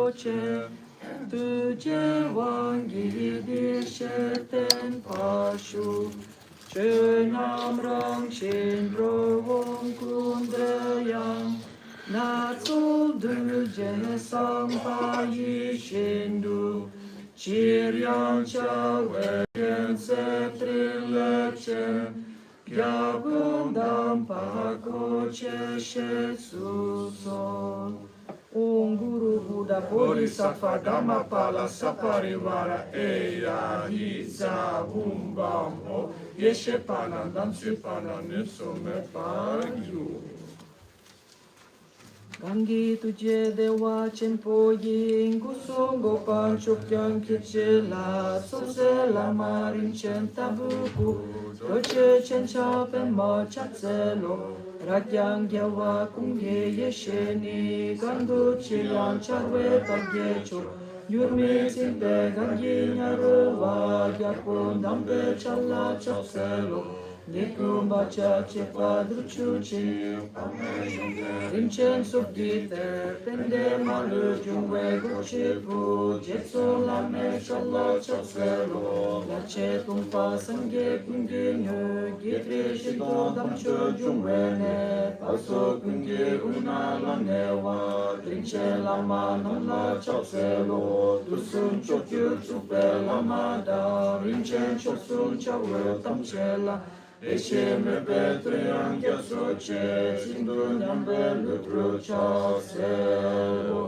Rinpoche, Tuje Wangi Dirsheten Pashu, Chönam Rang Shindro Wong Kundreyang, Natsul Duje Sampa Yi Shindu, Chiryan Chawen Septrilechen, Gyagundam Pakoche Shetsuson. Om Guru Buddha Bodhisattva Dhammapala Saparivara Eya Hisa Bumbam O Yeshe Panandam Sipanan Nitsome Pagyu. Gangi Tuje Dewa Chenpo Yin Gusung Gopan Chokyan Kichela Sose Lama Rinchen Tabuku Doche Chen Chapen Mo Chatselo Rakyang Gyawa Kungye Yesheni Gandu Chiyan Charwe Tagyecho Yurmi Simpe Gangi Nyaruva Gyakun Dambe Chala Chapselo Nikumba Chache Padruchuchi Rinchen Subgite Pende Malu Jungwe Guchipu Jetso Lame Chala Chapselo Lache Tumpa Sange Kunginyo Gitri Shito Damcho Jungwene Paso Kungi Una Lanewa Rinche Lama Nala Chapselo Dusun Chokyu Chupe Lamada Rinchen Choksun Chawe Tamchela Eshe me petre anche soce, sindu nyambe lutru chaselo.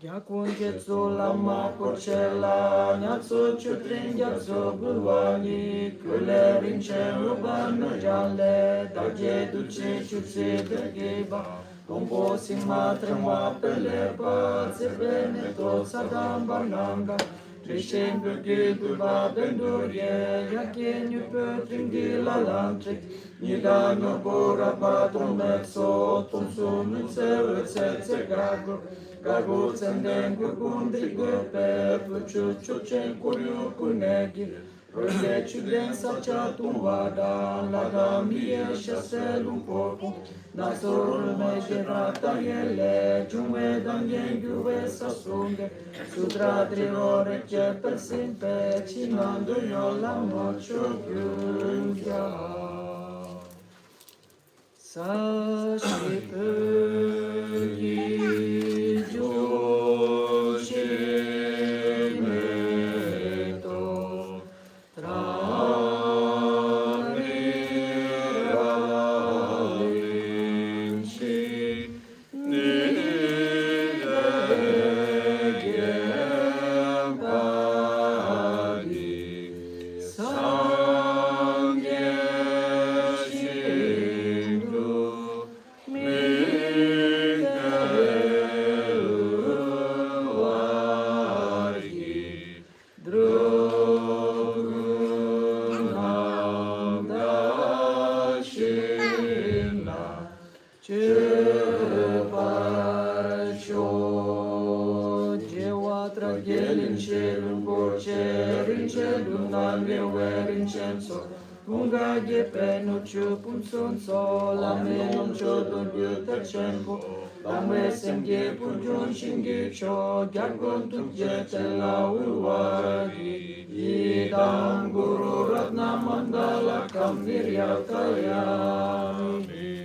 Gyakun jetsu lama porcella, nyatso chutrin gyatso bulwani, kule rinchen rubanu jale, dagye duce chutse degeba, tombo sima tremwa pelepa, zebene to sadam barnanga, Trishen Burgi Duba Bendurie, Yakin Yupetring Dila Lantrik, Nida Nobora Baton Mezzo, Tumsum Nitse Gago, Gago Zenden Gugundi Gupe, Puchu Chuchen Kuryu Kunegi, Roge Chuden Sachatum Vada, Lada Mie Shaselum Popu, Nasur Megerata Yele, Jume Danyen Guve Sasunge, Sutra Trilore che per sempre Cinando Yola Mocho Gyungya Sashi Pögi Joshi Meto Unga gepe no chupun son so la me non chodon yuta chenpo la me semge punjon shingi cho gyakon tukje tela urwagi idam guru ratna mandala kam niryatayami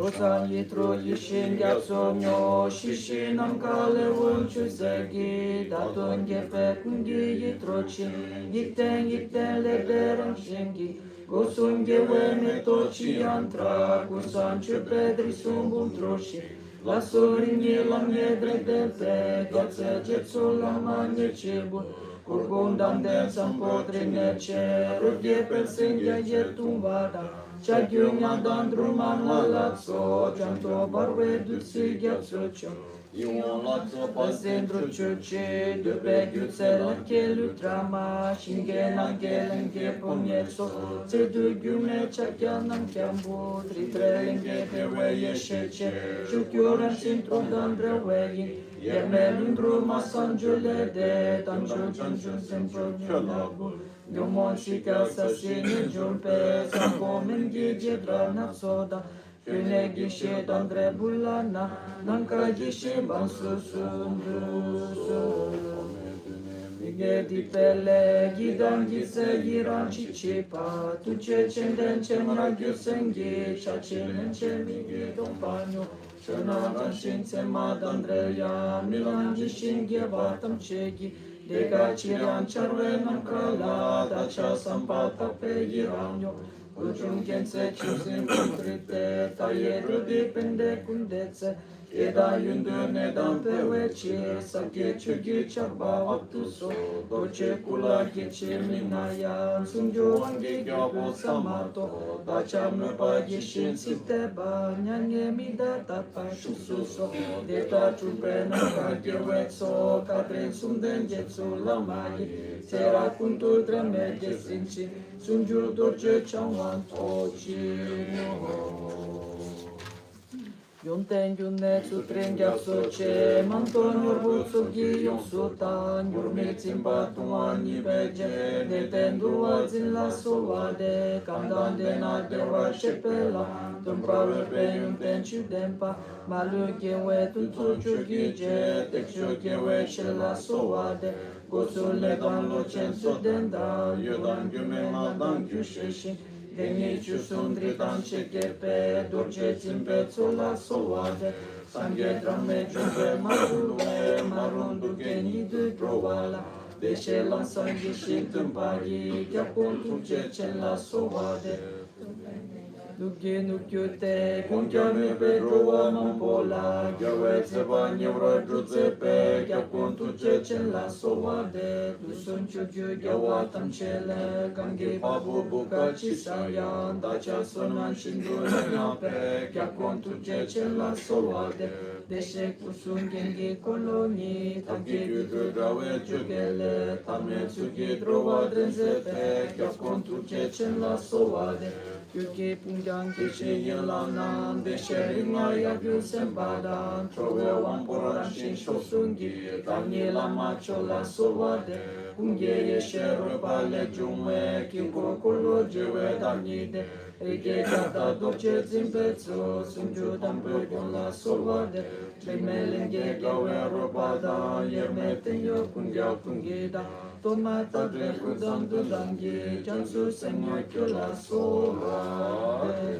Yosan yitro yishin gyatso nyo shishinam kale wunchu zegi daton gepe kungi yitro chin yikten lederen shingi gosun gewe metochi yantra kusan chupedri sumbun troshi la sorinye lam yedre depe gyatse jetso lama nyechibun kurgundam den sampodri neche rudye persingya yetum vada Chagyunya dandruman lalazzo, janto barwe dutsi gyatsocho. Ion lazzo pasendro choche, dupe gyutsela kelutrama, shingen angelenge pomyetso, cedu gyune chakyanam kyambu, tritrelenge dewe yesheche, shukyoran sintro dandre weyin, yermelundru masanjule de, tanjun sempro nyalabu. Yomon shika sasini jumpe, sanko mengi jedra natsoda, Kyune gishe dandre bulana, nanka gishe bansu sundusu. Nige di pele, gidan gise giran chichipa, tuche chenden chemra gyusengi, chachinen chemigi dompanyo, chena ganshin sema dandreya, milan gishin gyevatam chegi, dega chiran charve namkala, dacha sampata pe giranyo, ujum gense chusin kumtrite, taye rudi pende kundetse, Eda yundu nedan peveçi, sakye çöki çarba vaktuso, doçe kula geçi minayan, suncu vangi gyabo samarto, daça müpa geçin sitte ba, nyange mida tapa şususo, deta çupe naka gevetso, katren sunden jetsu lamagi, sera kuntu treme gesinci, suncu doçe çawan toçi Yonten yunne sutren gyakso che, manton yorbutsu gi yonsu tan, yurme tsimba tuan nipeje, neten dua zin la sovade, kandan dena dewa shepela, tumpa verpe yunten chudempa, malu gewe tuntu chugi je, tekshu gewe shela sovade, gosu ledan lo chen sudenda, yodan gyume madan gyusheshin, Deni chusun dritan chekepe, dorje zimpe tsola sovade, sangye drame jumpe marule, marundu geni du provala, deşe lan sangi şintum pagi, gyapon tunce çella sovade, Nugi nukyute, kunkya mepe drova mampola, gyawe tseba nyevra drutsepe, gyakon tuche chela sovade, dusun chuju gyawa tamchele, gangi babu buka chisayan, dacha sonan shindu nyape, gyakon tuche chela sovade, deşe kusun gengi koloni, tangi güdü drave çökele, tamne tsugi drova drenzepe, gyakon tuche chela sovade, Yuki pungyang kishi yelanan, deshe ringaya gyusen badan, trove wamporan shin shosungi, tanyi lama chola sovade, pungye yeshe robale jume, kinko kolo jewe danyide, rige gata doche zimbetsu, sunju dambu yola sovade, tremelenge gawe robada, yermeten yo pungya pungida, Tomata drekudan dudangi, jansu senyo kyola sovade.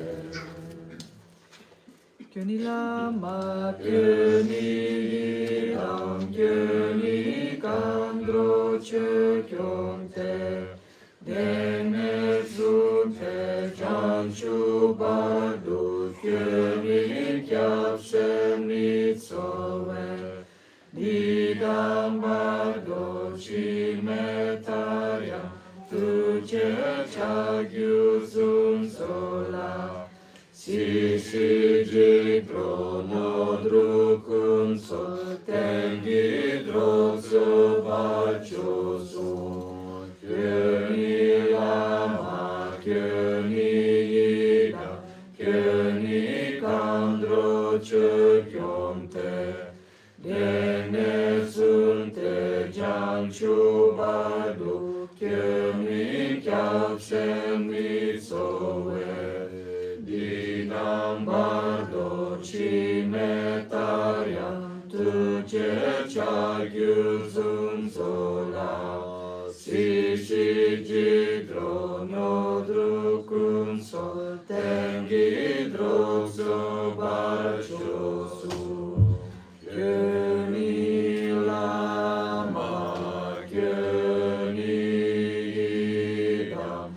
Kyoni lama, kyoni ram, kyoni kandro che kyonte, dene zunte janchu bardu, kyoni kyapshe mitsowe. Didam bardo chimetaria, tuche chagyu sun sola, si jidro nodrukun so, tengi drokso bacho so, kyoni lama, kyoni yida, kyoni kandro che kyonte, Dene sunte janchu badu, kyemi kyapsen mitsowe, dinam bardo chimetaria, tuche chagyu sun sola, si jidro nodrukun so, tengi drokso bacho su. Kyoni lama, kyoni yidam,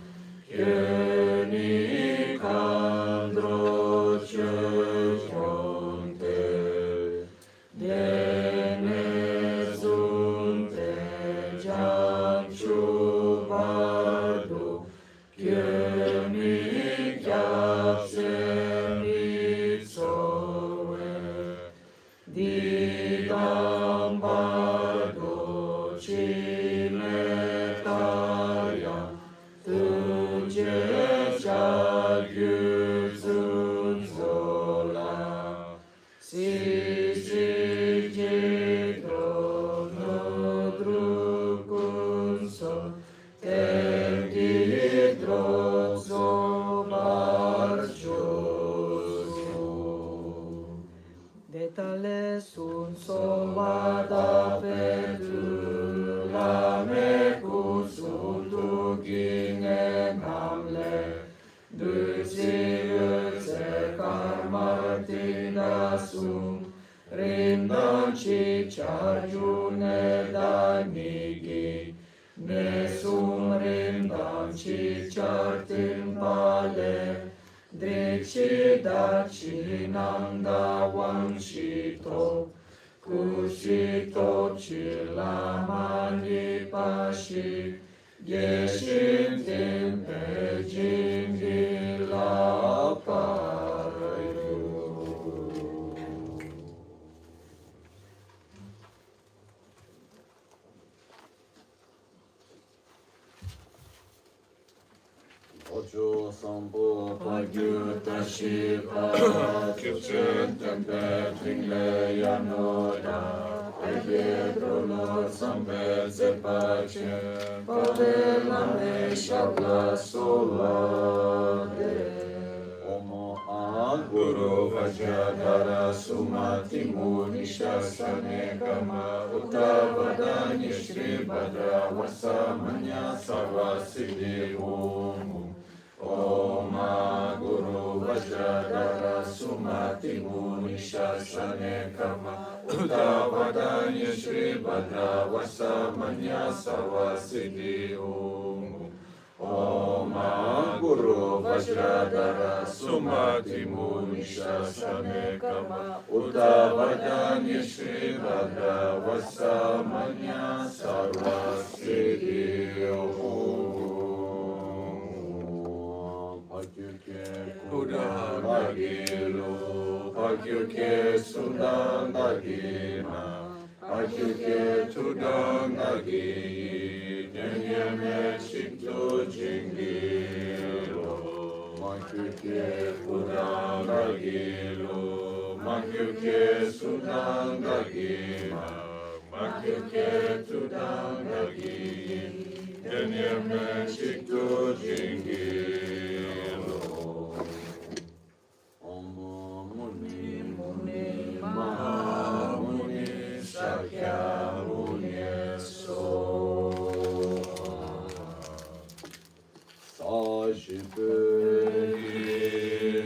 kyoni kandro che kyonte, dene sunte janchu bardu, kyoni kyapsen mitsowe. Didam bardo chimetaria, tuche chagyu sun sola, si jidro nodrukun so, tengi drokso barcho su. tun so vada pe tu la me ku su tu ki nge nam le du si yu se karma ti da sum rim dan chi char ju ne da ni gi ne sum rim dan chi char tim pa le drik chi da chi nam da wang chi to ku shi to chi la ma ni pa shi ye shin tim pe jin gi la pa yu. Ocho sampo pagyu tashi pa kyuchen tempe tringle yanoda Ege drono sampe sepache Pave lame shabla sola Omo an guru vajradhara sumati muni shasane kama Uttavadani shri Bhadra vasamanya sarva siddhi om Om Guru Vajradhara Sumati Muni Shasane Kama Uttavadanya Shri Bhadra Vasamanya Sarva Siddhi Om Om Guru Vajradhara Sumati Muni Shasane Kama Uttavadanya Shri Bhadra Vasamanya Sarva Siddhi Om Buddha Nagilo, Pakyuke Sundar Nagina, Pakyuke Tudang Nagi, Denyame Chikto Jingilo, Pakyuke Buddha Nagilo, Pakyuke Sundar Nagina, Pakyuke Tudang Nagi, Denyame Chikto Jingilo. Mahamuni Sakyamuni So Sajibu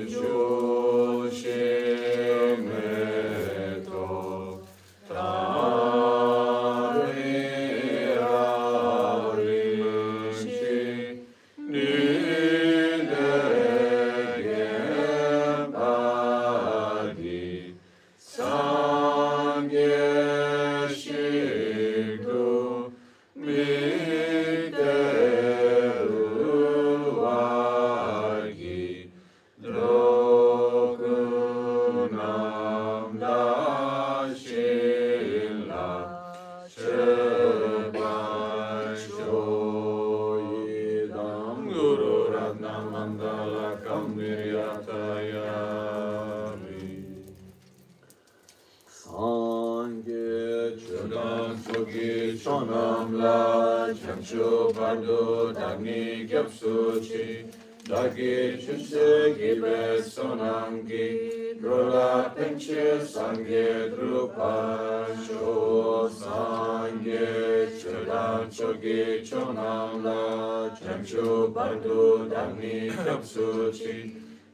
Joshimeto Taviralishi Bhadra Dagni Gyapsuchi Dagi Chunse Gibe Sonangi Drola Penche Sangye Drupa Sho Sangye Chodam Chogi Chonamla Chamchu Bhadra Dagni Gyapsuchi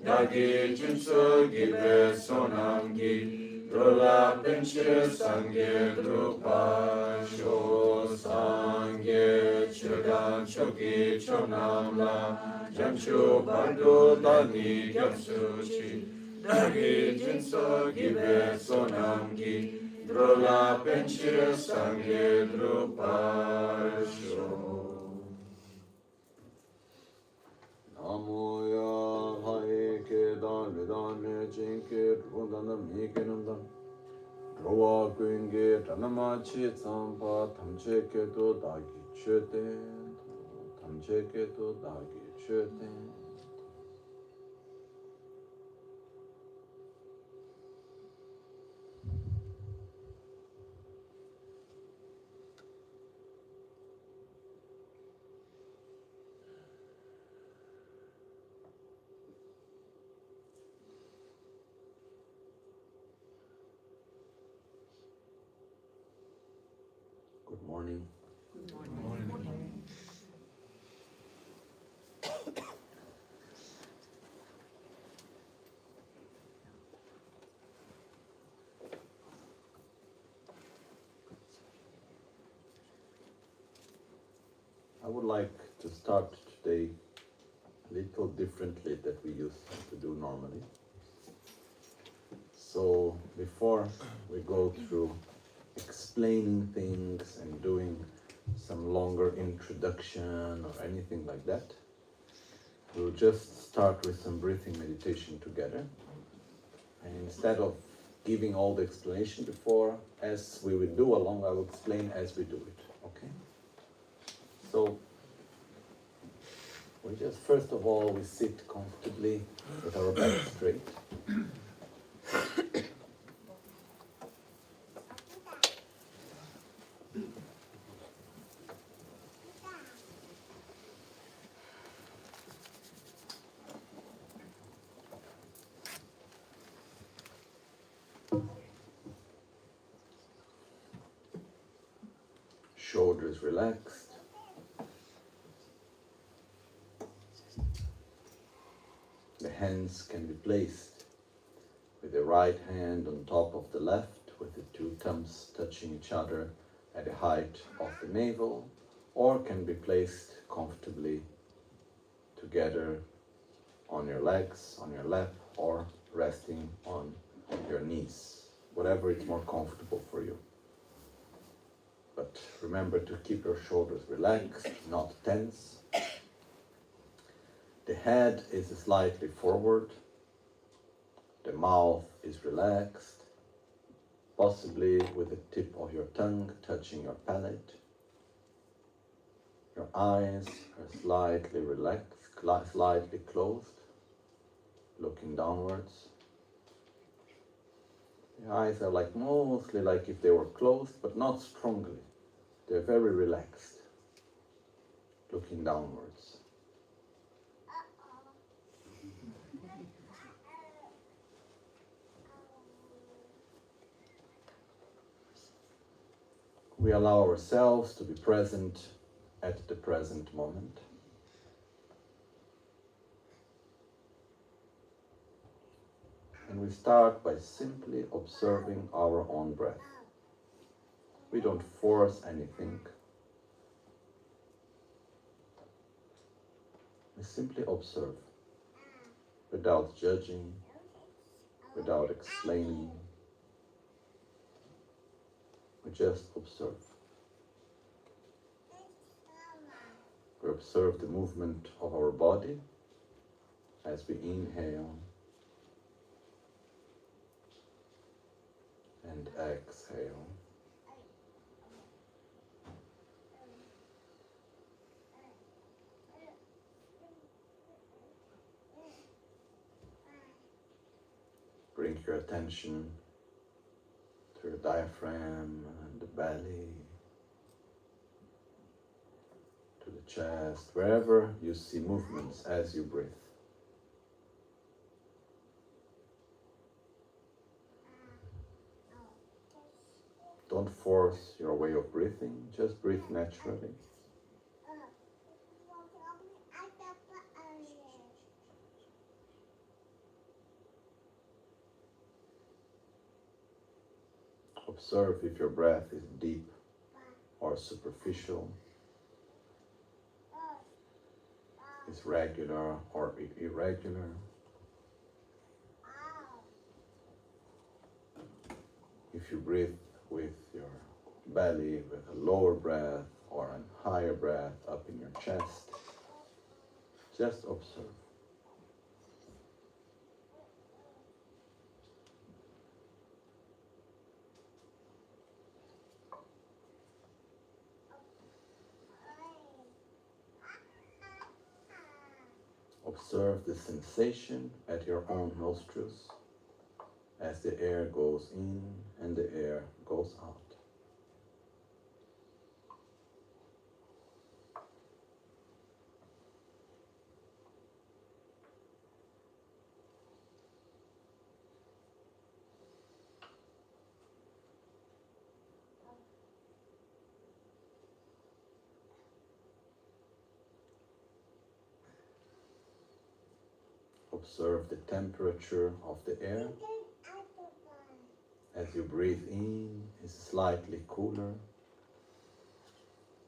Dagi Chunse Gibe Sonangi Drola Penche Sangye Drupa Sho Sangye Chodam Chogi Chonamla Jamchu Bardo Dani Gyapsuchi Dagi Jinso Gibe Sonamgi Drola Penche Sangye Drupa Sho Namo Ya Hai Ke Dan Vedane Jinke Rundana Mikenandan Drowa Gwenge Tanamachi Tsampa Tamcheke To Dagi Chöten Tamcheke To Dagi Chöten Morning. I would like to start today a little differently than we used to do normally. So before we go through explaining things and doing some longer introduction or anything like that, we'll just start with some breathing meditation together. And instead of giving all the explanation before, as we will do along, I will explain as we do it, okay? So, we just, first of all, we sit comfortably with our back straight. Shoulders relaxed. The hands can be placed with the right hand on top of the left, with the two thumbs touching each other at the height of the navel, or can be placed comfortably together on your legs, on your lap, or resting on your knees, whatever is more comfortable for you. But remember to keep your shoulders relaxed, not tense. The head is slightly forward. The mouth is relaxed, possibly with the tip of your tongue touching your palate. Your eyes are slightly relaxed, slightly closed, looking downwards. The eyes are mostly like if they were closed, but not strongly. They're very relaxed, looking downwards. We allow ourselves to be present at the present moment. And we start by simply observing our own breath. We don't force anything. We simply observe, without judging, without explaining. We just observe. We observe the movement of our body as we inhale and exhale. Bring your attention to your diaphragm and the belly, to the chest, wherever you see movements as you breathe. Don't force your way of breathing, just breathe naturally. Observe if your breath is deep or superficial, is regular or irregular. If you breathe with your belly, with a lower breath or a higher breath up in your chest, just observe. Observe the sensation at your own nostrils as the air goes in and the air goes out. observe the temperature of the air. As you breathe in, it's slightly cooler,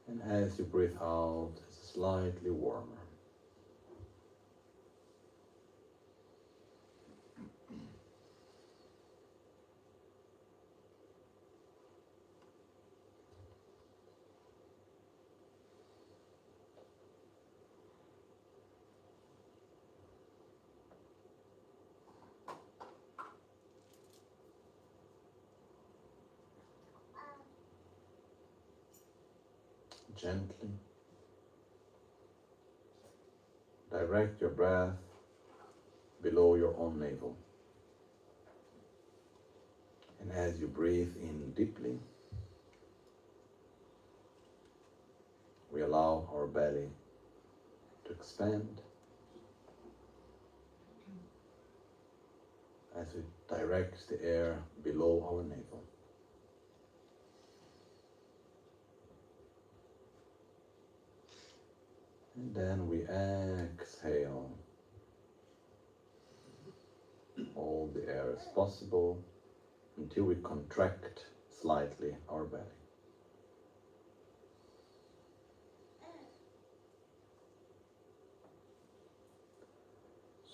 and as you breathe out, it's slightly warmer. Gently direct your breath below your own navel. And as you breathe in deeply, we allow our belly to expand as we direct the air below our navel. And then we exhale all the air as possible until we contract slightly our belly.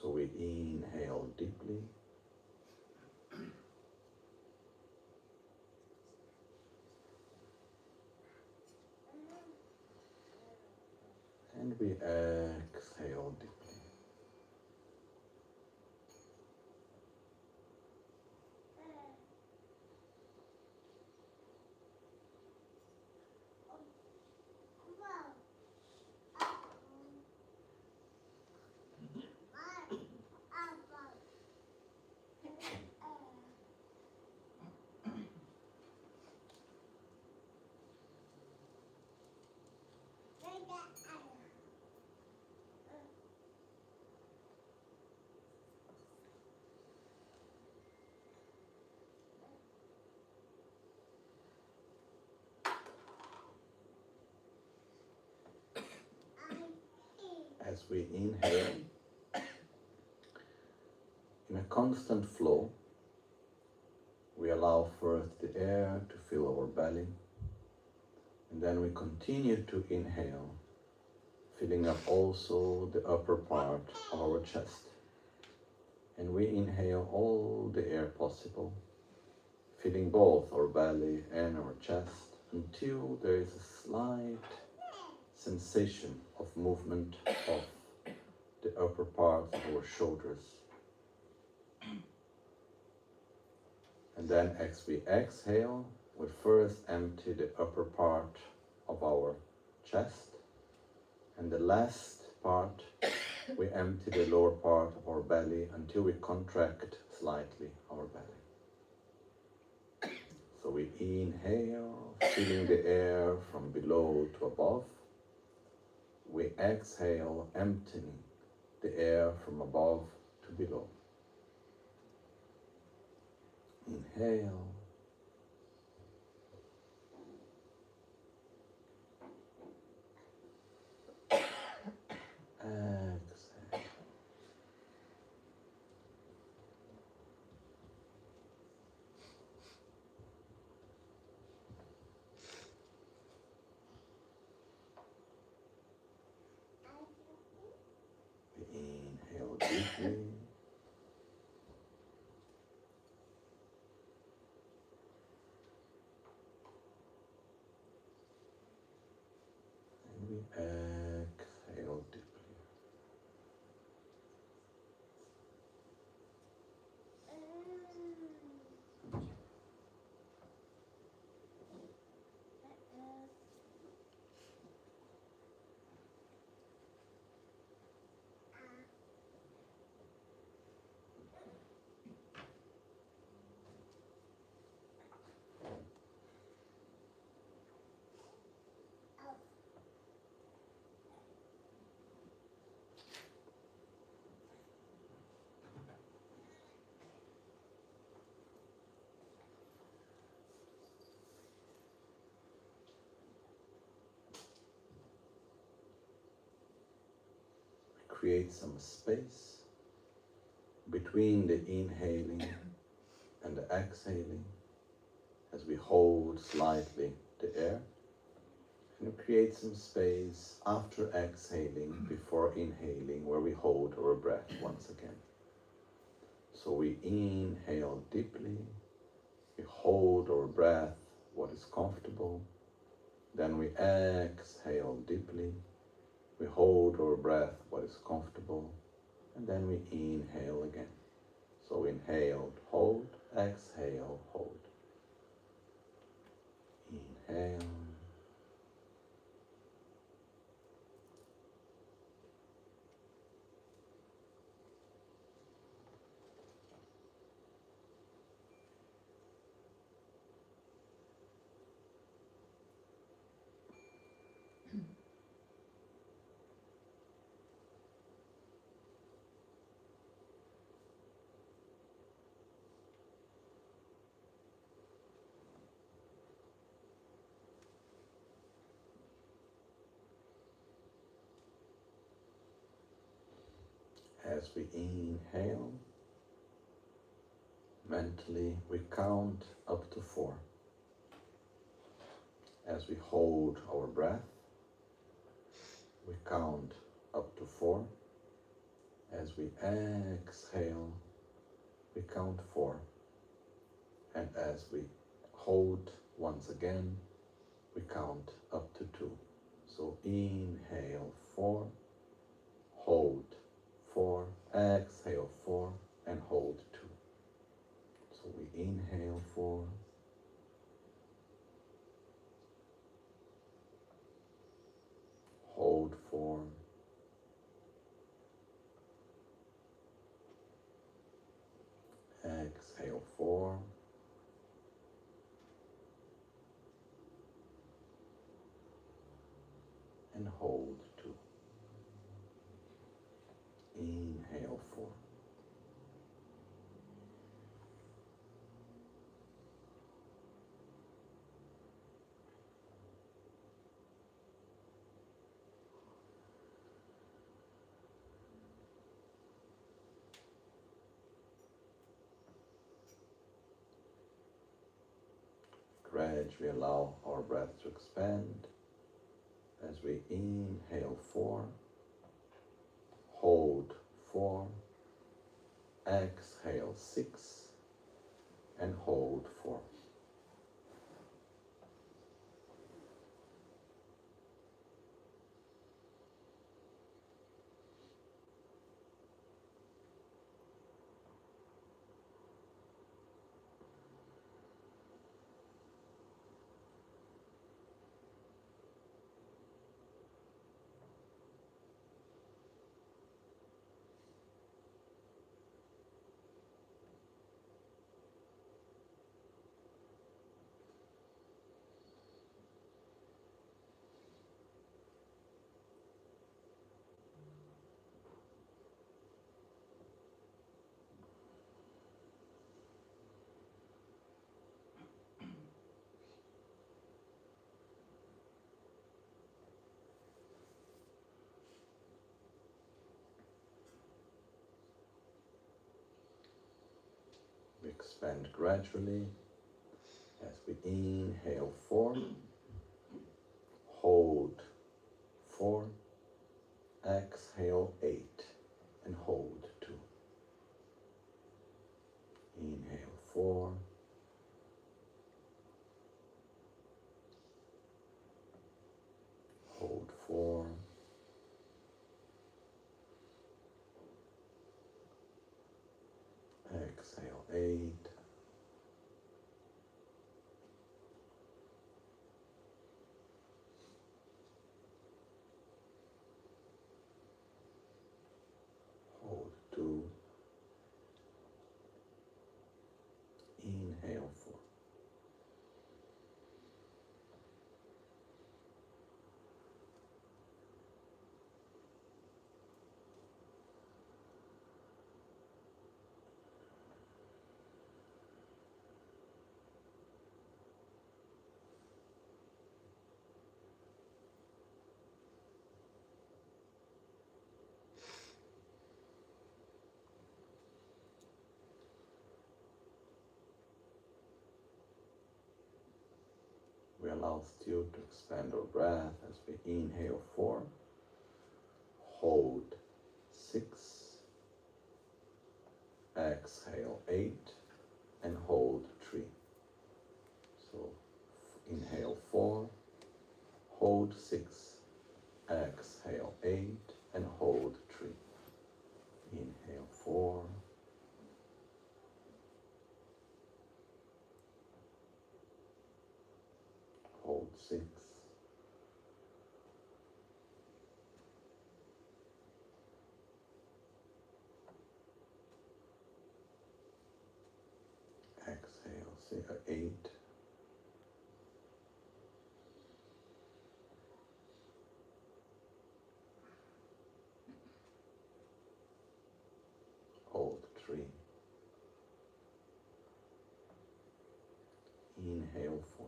So we inhale deeply. And we exhale deeply. As we inhale, in a constant flow, we allow first the air to fill our belly, and then we continue to inhale, filling up also the upper part of our chest. And we inhale all the air possible, filling both our belly and our chest until there is a slight sensation of movement of the upper part of our shoulders. And then as we exhale, we first empty the upper part of our chest, and the last part we empty the lower part of our belly until we contract slightly our belly. So we inhale, filling the air from below to above. We exhale, emptying the air from above to below. Inhale. Exhale. We inhale deeply. And we exhale deeply. Create some space between the inhaling and the exhaling, as we hold slightly the air, and create some space after exhaling, before inhaling, where we hold our breath once again. So we inhale deeply, we hold our breath, what is comfortable, then we exhale deeply, we hold our breath, what is comfortable, and then we inhale again. So inhale, hold, exhale, hold. Inhale. As we inhale, mentally we count up to 4. As we hold our breath, we count up to 4. As we exhale, we count 4. And as we hold once again, we count up to 2. So inhale 4, hold 4, exhale 4, and hold 2. So we inhale 4, hold 4, exhale 4, and hold 2. Inhale 4. Gradually allow our breath to expand as we inhale 4, hold 4, exhale 6, and hold 4. We expand gradually as we inhale 4, hold 4, exhale 8, and hold 2. Inhale 4, hold 4, exhale 8, hold 2, inhale 4. We allow still to expand our breath as we inhale 4, hold 6, exhale 8, and hold 3. So inhale 4, hold 6, exhale 8, and hold 3. Inhale 4, hold 6, exhale 8, hold 3, inhale 4.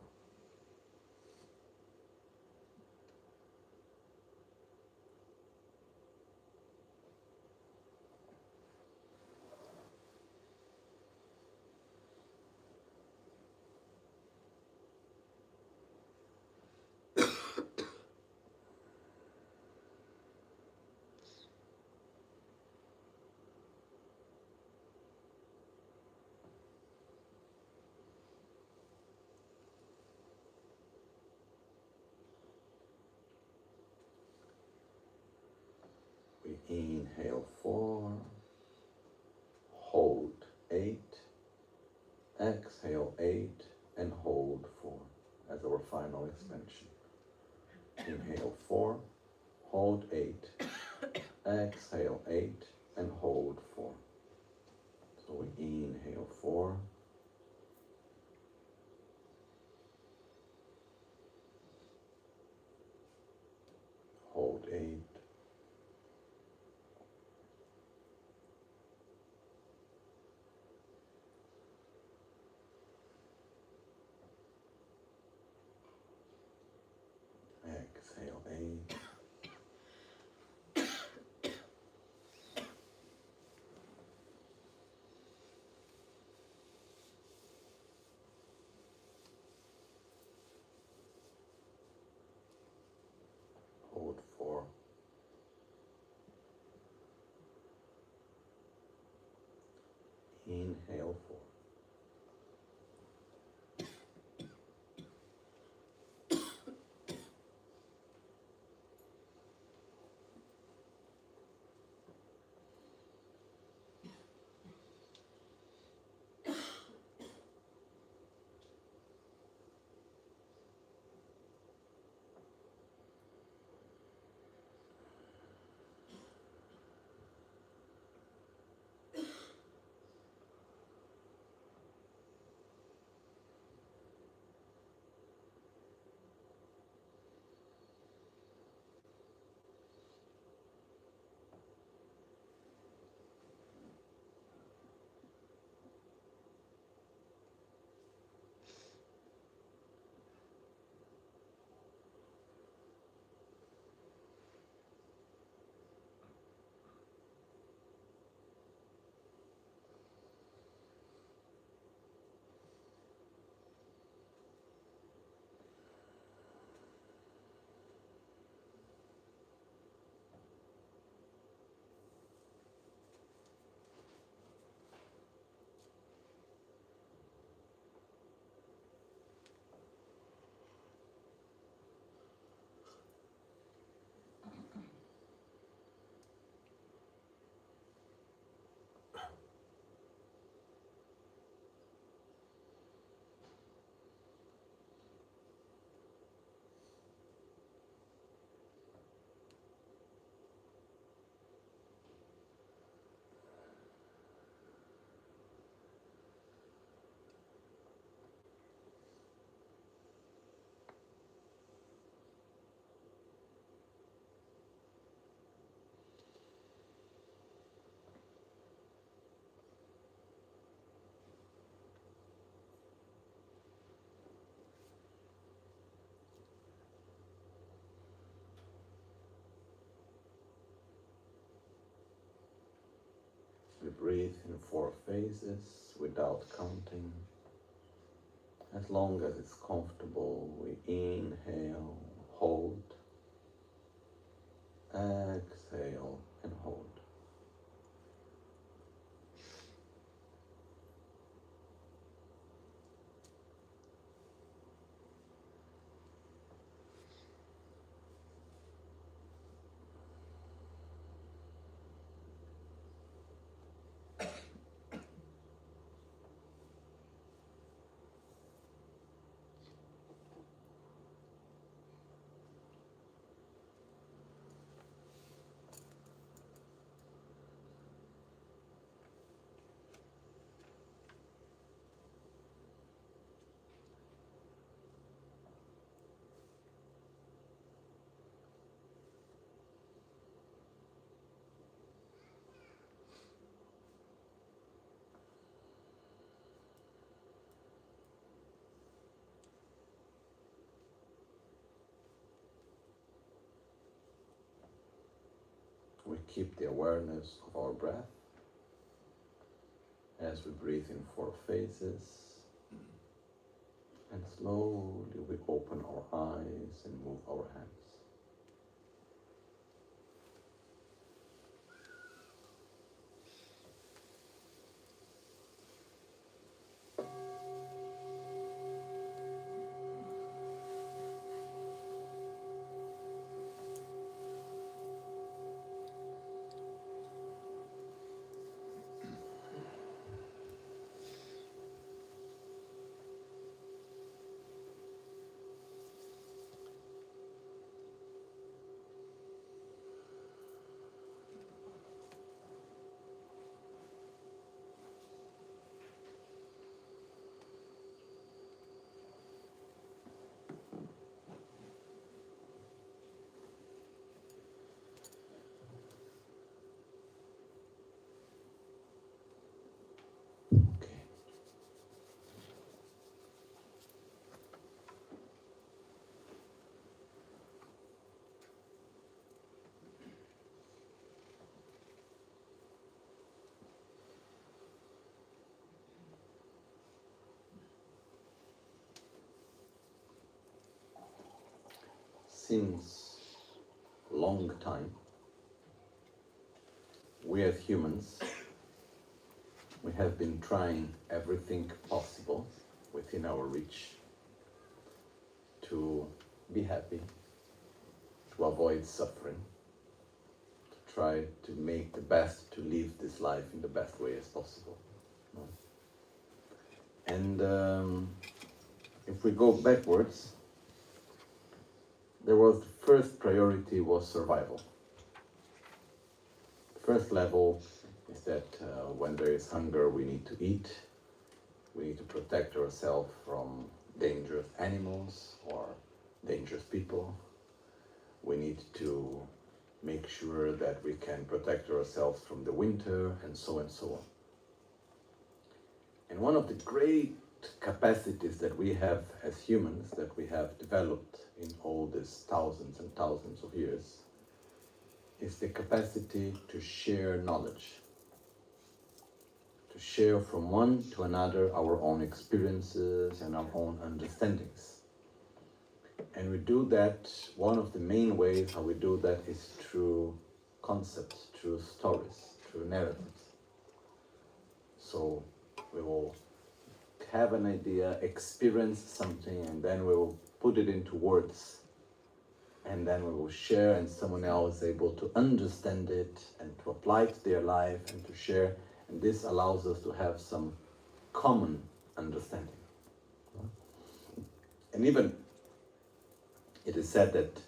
We inhale 4, hold 8, exhale 8, and hold 4 as our final expansion. Inhale 4, hold 8, exhale 8, and hold 4. So we inhale 4, hold 8, exhale 8, hold 4, inhale 4. We breathe in 4 phases without counting, As long as it's comfortable, we inhale, hold, exhale and hold. We keep the awareness of our breath as we breathe in 4 phases, and slowly we open our eyes and move our hands. Okay. Since a long time, we as humans, we have been trying everything possible within our reach to be happy, to avoid suffering, to try to make the best, to live this life in the best way as possible. No? And if we go backwards, there was the first priority was survival. The first level is that when there is hunger, we need to eat. We need to protect ourselves from dangerous animals or dangerous people. We need to make sure that we can protect ourselves from the winter, and so on. And one of the great capacities that we have as humans, that we have developed in all these thousands and thousands of years, is the capacity to share knowledge, to share from one to another our own experiences and our own understandings. And we do that, one of the main ways how we do that is through concepts, through stories, through narratives. So we will have an idea, experience something, and then we will put it into words, and then we will share, and someone else is able to understand it and to apply it to their life and to share, and this allows us to have some common understanding. And even it is said that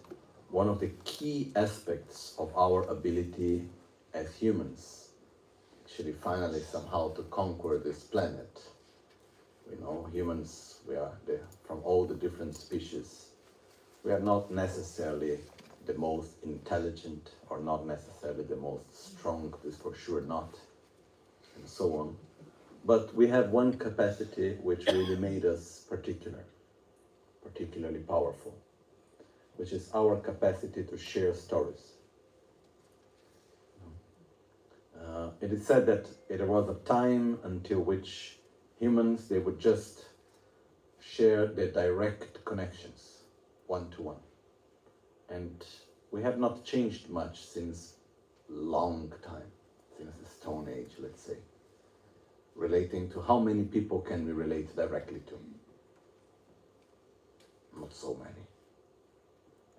one of the key aspects of our ability as humans, actually finally somehow to conquer this planet. You know, humans, we are from all the different species. We are not necessarily the most intelligent or not necessarily the most strong, this for sure not, and so on. But we have one capacity which really made us particularly powerful, which is our capacity to share stories. It is said that there was a time until which humans, they would just share their direct connections, one-to-one. And we have not changed much since long time, since the Stone Age, let's say, relating to how many people can we relate directly to. Not so many.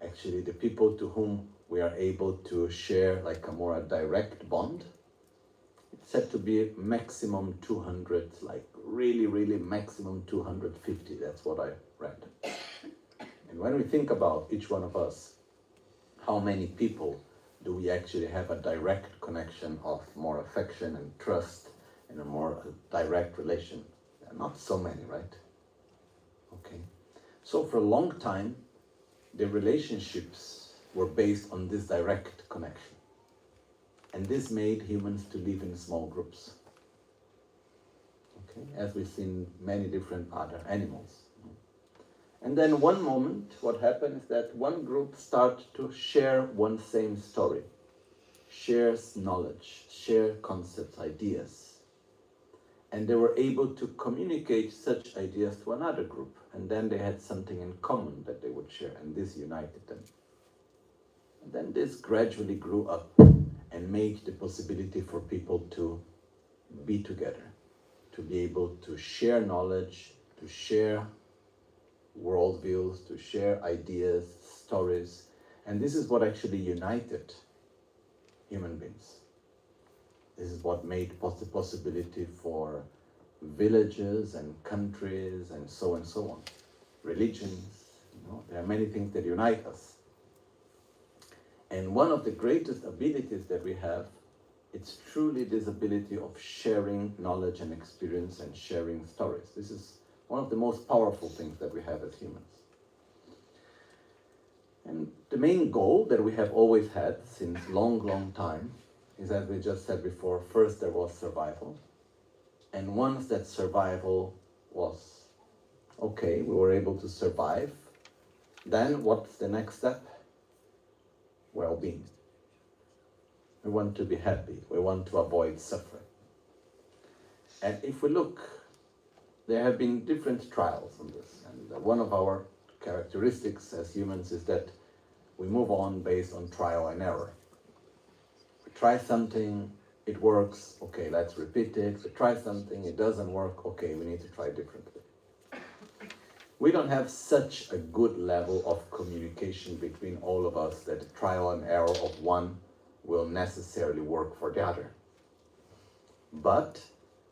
Actually, the people to whom we are able to share like a more direct bond, it's said to be maximum 200, like really maximum 250. That's what I read. And when we think about each one of us, how many people do we actually have a direct connection of more affection and trust and a more direct relation? Not so many, right? Okay. So for a long time, the relationships were based on this direct connection. And this made humans to live in small groups. Okay, as we've seen many different other animals. And then one moment, what happened is that one group started to share one same story, shares knowledge, share concepts, ideas. And they were able to communicate such ideas to another group. And then they had something in common that they would share, and this united them. And then this gradually grew up and made the possibility for people to be together, to be able to share knowledge, to share worldviews, to share ideas, stories. And this is what actually united human beings. This is what made the possibility for villages and countries and so on. Religions, there are many things that unite us. And one of the greatest abilities that we have, it's truly this ability of sharing knowledge and experience and sharing stories. This is one of the most powerful things that we have as humans. And the main goal that we have always had since long time is, as we just said before, first there was survival. And once that survival was okay, we were able to survive, then what's the next step? Well-being. We want to be happy. We want to avoid suffering. And if we look, there have been different trials on this. And one of our characteristics as humans is that we move on based on trial and error. We try something, it works, okay, let's repeat it. We try something, it doesn't work, okay, we need to try differently. We don't have such a good level of communication between all of us that the trial and error of one will necessarily work for the other. But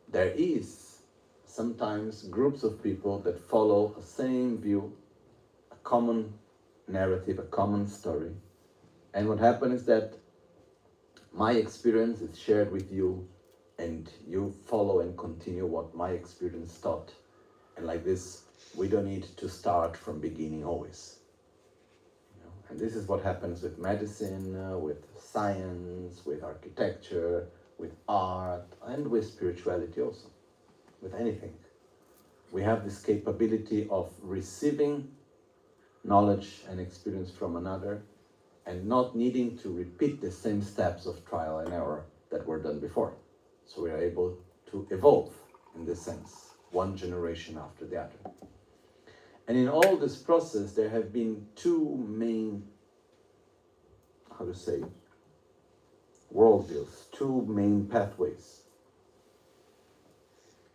there is sometimes groups of people that follow a same view, a common narrative, a common story. And what happens is that my experience is shared with you and you follow and continue what my experience taught. And like this, we don't need to start from beginning always. And this is what happens with medicine, with science, with architecture, with art, and with spirituality also, with anything. We have this capability of receiving knowledge and experience from another and not needing to repeat the same steps of trial and error that were done before. So we are able to evolve in this sense, one generation after the other. And in all this process, there have been two main, worldviews, two main pathways,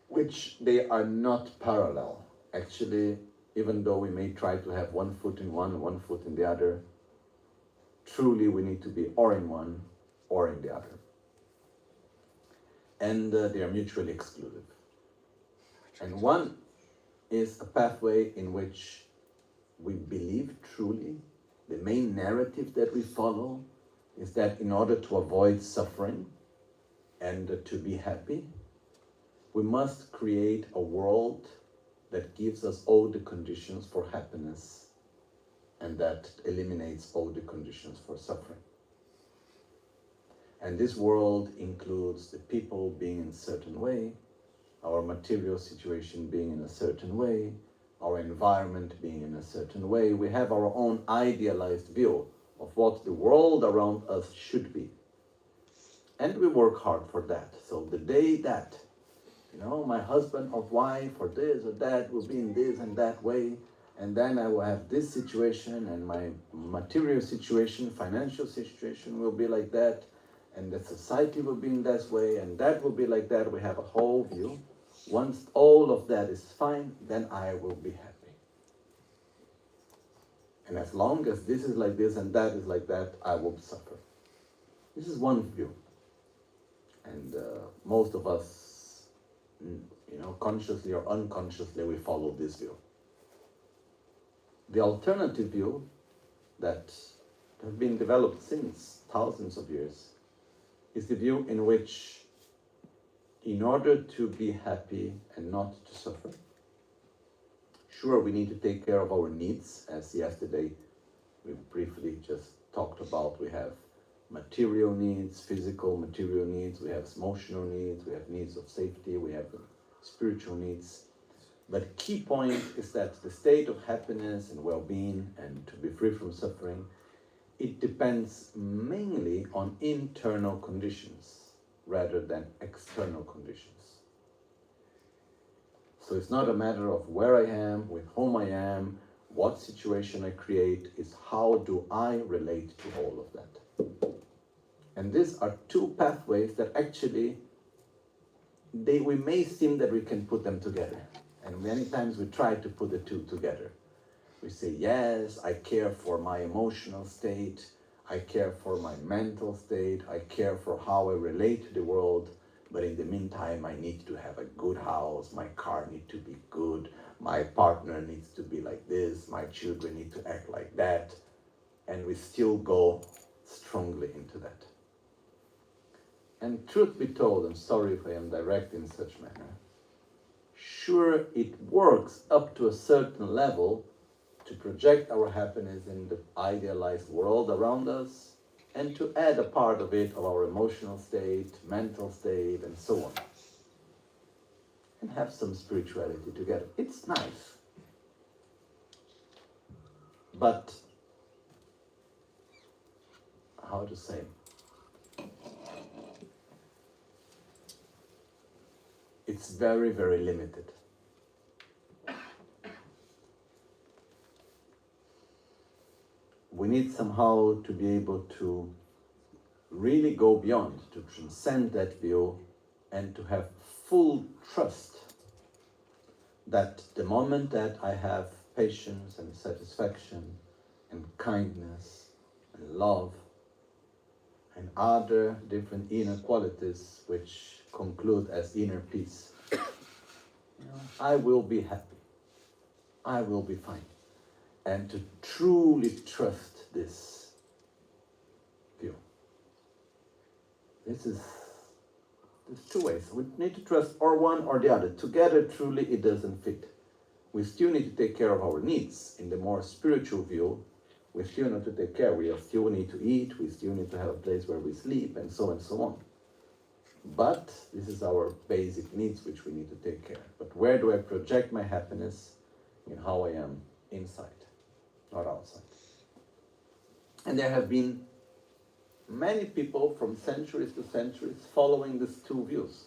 which they are not parallel. Actually, even though we may try to have one foot in one foot in the other, truly we need to be or in one or in the other. And they are mutually exclusive. And one is a pathway in which we believe truly, the main narrative that we follow is that in order to avoid suffering and to be happy, we must create a world that gives us all the conditions for happiness and that eliminates all the conditions for suffering. And this world includes the people being in a certain way, our material situation being in a certain way, our environment being in a certain way. We have our own idealized view of what the world around us should be. And we work hard for that. So the day that My husband or wife or this or that will be in this and that way, and then I will have this situation, and my material situation, financial situation will be like that, and the society will be in this way, and that will be like that. We have a whole view. Once all of that is fine, then I will be happy. And as long as this is like this and that is like that, I will suffer. This is one view. And most of us, consciously or unconsciously, we follow this view. The alternative view that has been developed since thousands of years is the view in which, in order to be happy and not to suffer, sure, we need to take care of our needs, as yesterday we briefly just talked about. We have material needs, physical material needs, we have emotional needs, we have needs of safety, we have spiritual needs. But key point is that the state of happiness and well-being and to be free from suffering, it depends mainly on internal conditions rather than external conditions. So it's not a matter of where I am, with whom I am, what situation I create, it's how do I relate to all of that. And these are two pathways that actually, we may seem that we can put them together. And many times we try to put the two together. We say, yes, I care for my emotional state, I care for my mental state, I care for how I relate to the world, but in the meantime, I need to have a good house, my car needs to be good, my partner needs to be like this, my children need to act like that, and we still go strongly into that. And truth be told, I'm sorry if I am direct in such manner, sure, it works up to a certain level to project our happiness in the idealized world around us and to add a part of it of our emotional state, mental state, and so on. And have some spirituality together. It's nice. But, how to say? It's very, very limited. We need somehow to be able to really go beyond, to transcend that view and to have full trust that the moment that I have patience and satisfaction and kindness and love and other different inner qualities which conclude as inner peace, I will be happy. I will be fine. And to truly trust this view. There's two ways. We need to trust or one or the other. Together, truly, it doesn't fit. We still need to take care of our needs. In the more spiritual view, we still need to take care. We still need to eat. We still need to have a place where we sleep, and so on. But this is our basic needs which we need to take care. But where do I project my happiness? In how I am inside, not outside. And there have been many people from centuries to centuries following these two views.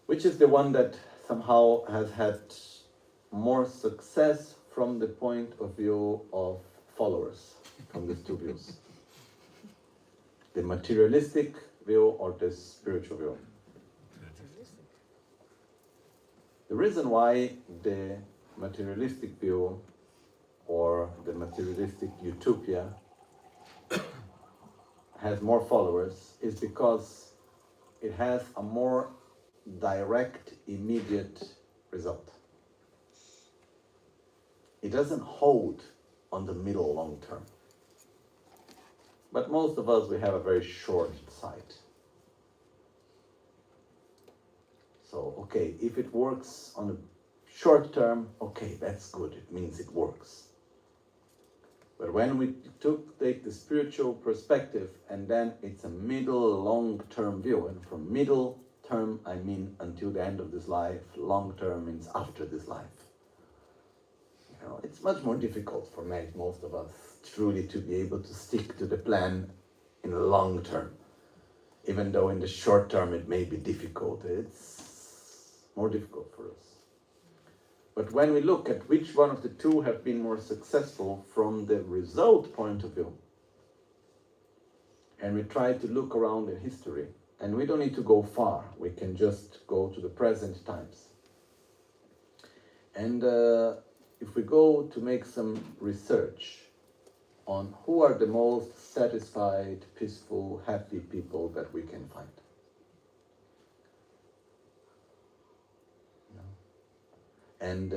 Which is the one that somehow has had more success from the point of view of followers from these two views? The materialistic view or the spiritual view? The reason why the materialistic view or the materialistic utopia has more followers is because it has a more direct, immediate result. It doesn't hold on the middle long term. But most of us, we have a very short sight. So, okay, if it works on the short term, okay, that's good. It means it works. But when we take the spiritual perspective, and then it's a middle, long-term view, and from middle term, I mean until the end of this life, long term means after this life. It's much more difficult for most of us truly to be able to stick to the plan in the long term. Even though in the short term it may be difficult, it's more difficult for us. But when we look at which one of the two have been more successful from the result point of view, and we try to look around in history, and we don't need to go far, we can just go to the present times. And if we go to make some research on who are the most satisfied, peaceful, happy people that we can find. And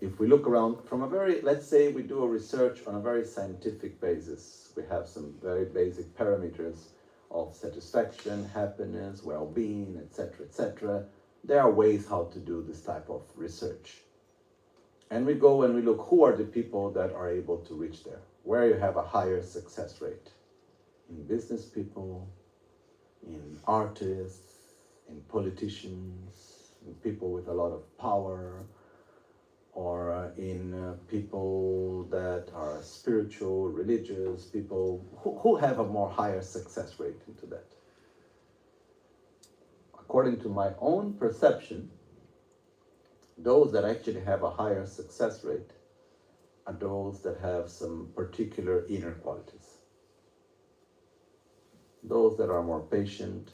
if we look around from a very, let's say we do a research on a very scientific basis, we have some very basic parameters of satisfaction, happiness, well-being, etc., etc. There are ways how to do this type of research. And we go and we look who are the people that are able to reach there, where you have a higher success rate. In business people, in artists, in politicians, in people with a lot of power, or in people that are spiritual, religious, people who have a more higher success rate into that. According to my own perception, those that actually have a higher success rate are those that have some particular inner qualities. Those that are more patient,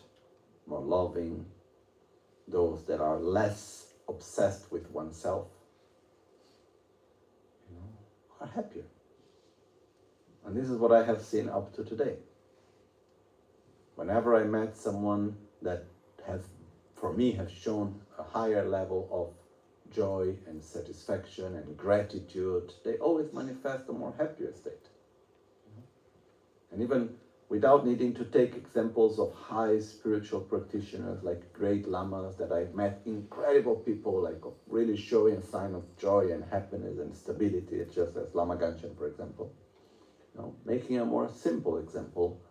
more loving, those that are less obsessed with oneself, are happier. And this is what I have seen up to today. Whenever I met someone that has, for me, has shown a higher level of joy and satisfaction and gratitude, they always manifest a more happier state. And even without needing to take examples of high spiritual practitioners like great lamas that I've met, incredible people like really showing a sign of joy and happiness and stability, just as Lama Gangchen, for example. Making a more simple example,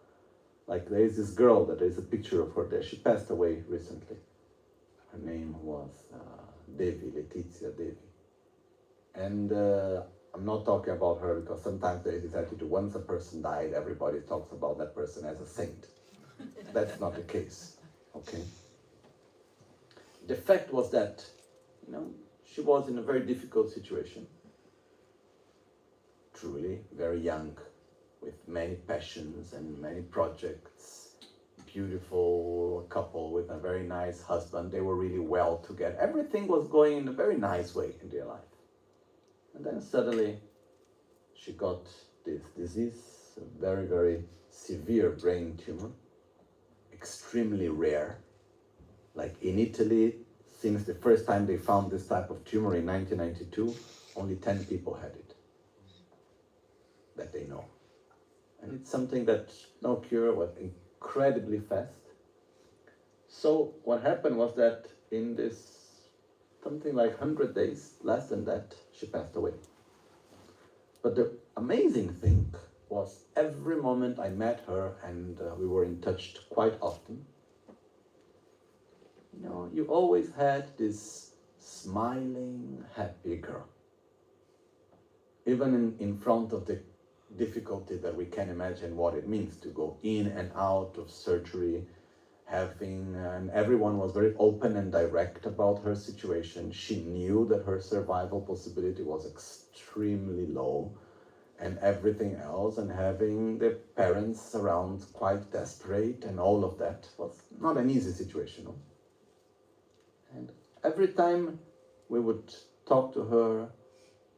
like there is this girl that there is a picture of her there. She passed away recently. Her name was Devi, Letizia Devi. And I'm not talking about her because sometimes there is this attitude, once a person died, everybody talks about that person as a saint. That's not the case, okay? The fact was that, she was in a very difficult situation. Truly, very young, with many passions and many projects. Beautiful couple with a very nice husband. They were really well together. Everything was going in a very nice way in their life. And then suddenly she got this disease, a very, very severe brain tumor, extremely rare. Like in Italy, since the first time they found this type of tumor in 1992, only 10 people had it, that they know. And it's something that no cure, was incredibly fast. So what happened was that in this something like 100 days, less than that, she passed away. But the amazing thing was every moment I met her, and we were in touch quite often, you always had this smiling, happy girl. Even in front of the difficulty that we can imagine what it means to go in and out of surgery, and everyone was very open and direct about her situation. She knew that her survival possibility was extremely low and everything else, and having the parents around quite desperate and all of that was not an easy situation. And every time we would talk to her,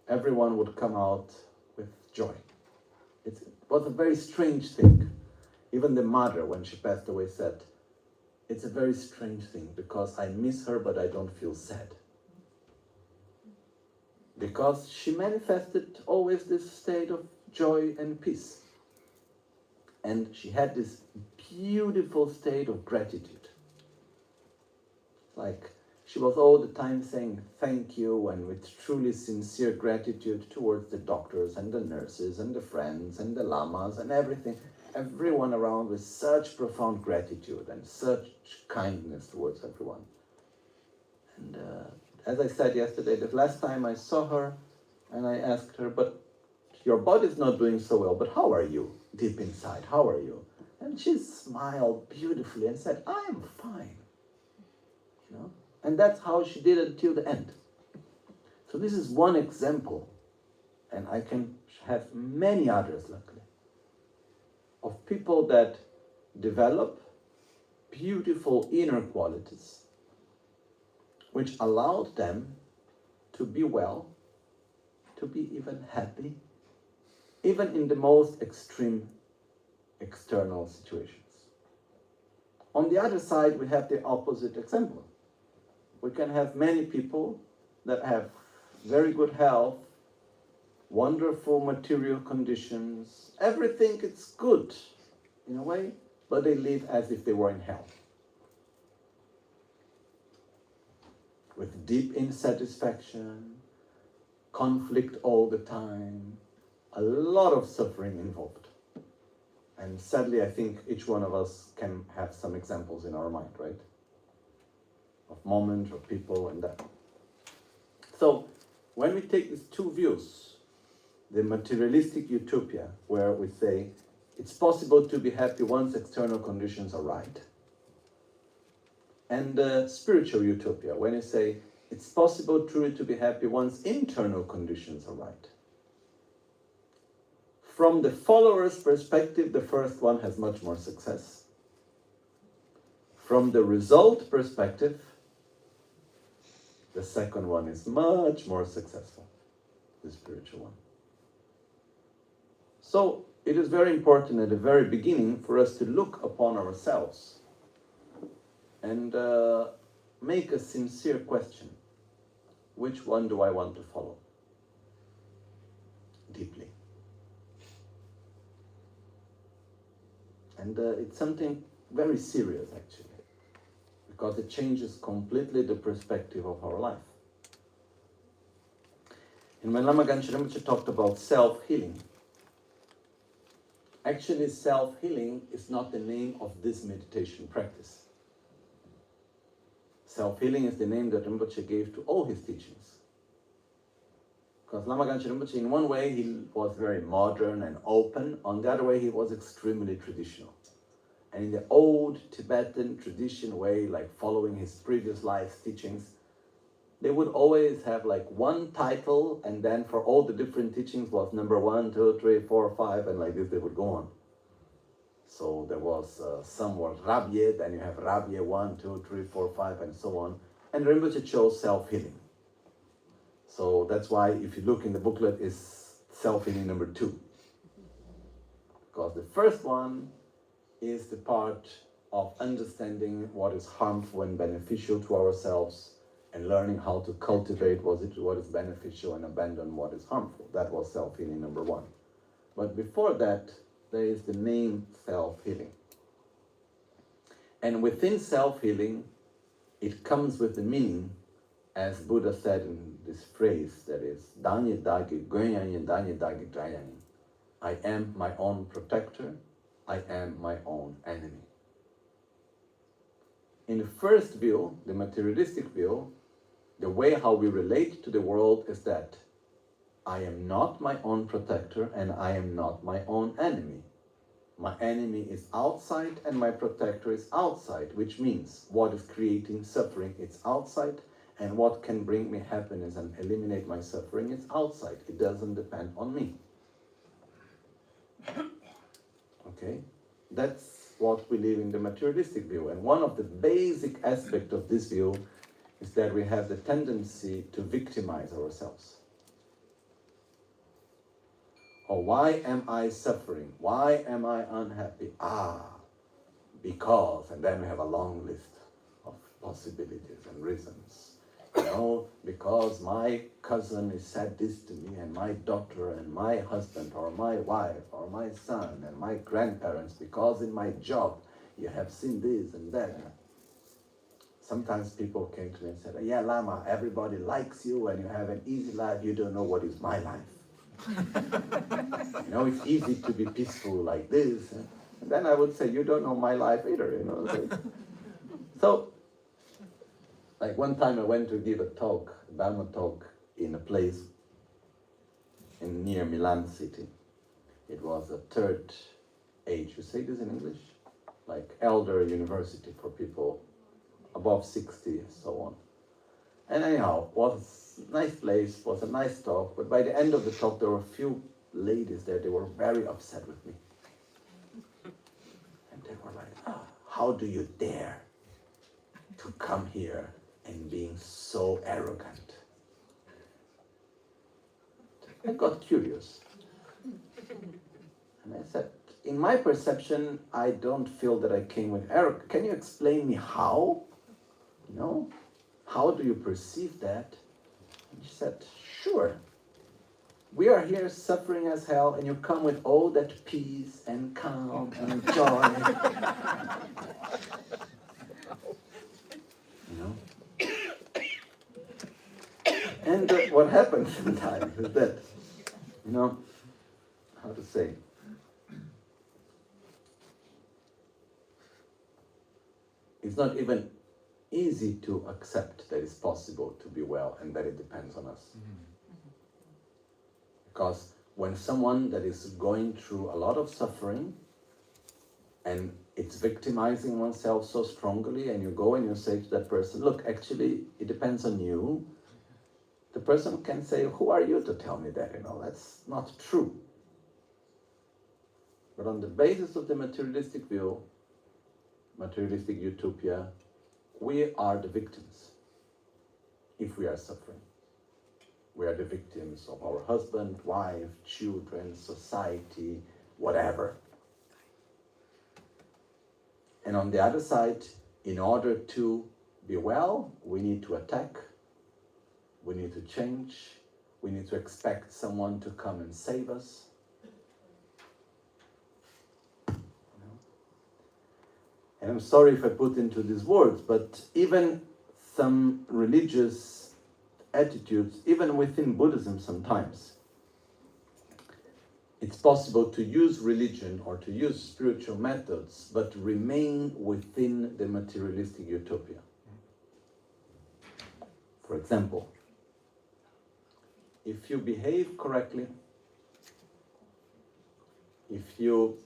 everyone would come out with joy. It was a very strange thing. Even the mother, when she passed away, said, it's a very strange thing because I miss her, but I don't feel sad. Because she manifested always this state of joy and peace. And she had this beautiful state of gratitude. Like she was all the time saying thank you, and with truly sincere gratitude towards the doctors and the nurses and the friends and the lamas and everything. Everyone around with such profound gratitude and such kindness towards everyone. And as I said yesterday, the last time I saw her, and I asked her, but your body's not doing so well, but how are you deep inside? How are you? And she smiled beautifully and said, I am fine. You know? And that's how she did it until the end. So this is one example, and I can have many others, luckily, of people that develop beautiful inner qualities which allowed them to be well, to be even happy, even in the most extreme external situations. On the other side, we have the opposite example. We can have many people that have very good health, wonderful material conditions, everything is good in a way, but they live as if they were in hell. With deep insatisfaction, conflict all the time, a lot of suffering involved. And sadly, I think each one of us can have some examples in our mind, right? Of moments, of people, and that. So, when we take these two views, the materialistic utopia, where we say it's possible to be happy once external conditions are right, and the spiritual utopia, when you say it's possible truly to be happy once internal conditions are right. From the follower's perspective, the first one has much more success. From the result perspective, the second one is much more successful, the spiritual one. So it is very important at the very beginning for us to look upon ourselves and make a sincere question. Which one do I want to follow? Deeply. And it's something very serious, actually, because it changes completely the perspective of our life. And when Lama Gangchen Rinpoche talked about self-healing, actually self-healing is not the name of this meditation practice. Self-healing is the name that Rinpoche gave to all his teachings. Because Lama Gangchen Rinpoche, in one way, he was very modern and open. On the other way, he was extremely traditional. And in the old Tibetan tradition way, like following his previous life's teachings, they would always have like one title, and then for all the different teachings was number 1, 2, 3, 4, 5, and like this they would go on. So there was some were Rabye, then you have Rabye 1, 2, 3, 4, 5, and so on. And Rinpoche chose self-healing. So that's why if you look in the booklet, it's self-healing number 2. Because the first one is the part of understanding what is harmful and beneficial to ourselves and learning how to cultivate what is beneficial and abandon what is harmful. That was self-healing number 1. But before that, there is the name self-healing. And within self-healing, it comes with the meaning, as Buddha said in this phrase, that is, Danye Dagi Gönyanyin Danye Dagi Drayanyin. I am my own protector, I am my own enemy. In the first view, the materialistic view, the way how we relate to the world is that I am not my own protector and I am not my own enemy. My enemy is outside and my protector is outside, which means what is creating suffering is outside, and what can bring me happiness and eliminate my suffering is outside. It doesn't depend on me. Okay? That's what we live in the materialistic view. And one of the basic aspects of this view is that we have the tendency to victimize ourselves. Oh, why am I suffering? Why am I unhappy? Because, and then we have a long list of possibilities and reasons. You know, because my cousin has said this to me, and my daughter, and my husband, or my wife, or my son, and my grandparents, because in my job you have seen this and that. Sometimes people came to me and said, yeah, Lama, everybody likes you and you have an easy life, you don't know what is my life. You know, it's easy to be peaceful like this. And then I would say, you don't know my life either, you know. So, like one time I went to give a talk, a dharma talk, in a place near Milan city. It was a third age. You say this in English? like elder university for people above 60 and so on. And anyhow, was a nice place, was a nice talk, but by the end of the talk there were a few ladies there, they were very upset with me. And they were like, how do you dare to come here and being so arrogant? I got curious. And I said, in my perception, I don't feel that I came with arrogance. Can you explain me how? How do you perceive that? And she said, sure. We are here suffering as hell, and you come with all that peace and calm and joy. And what happens sometimes is that, how to say, it's not even easy to accept that it's possible to be well and that it depends on us. Because when someone that is going through a lot of suffering and it's victimizing oneself so strongly, and you go and you say to that person, look, actually, it depends on you. The person can say, who are you to tell me that? That's not true. But on the basis of the materialistic view, materialistic utopia, we are the victims if we are suffering. We are the victims of our husband, wife, children, society, whatever. And on the other side, in order to be well, we need to attack, we need to change, we need to expect someone to come and save us. And I'm sorry if I put into these words, but even some religious attitudes, even within Buddhism sometimes, it's possible to use religion or to use spiritual methods, but remain within the materialistic utopia. For example, if you behave correctly, if you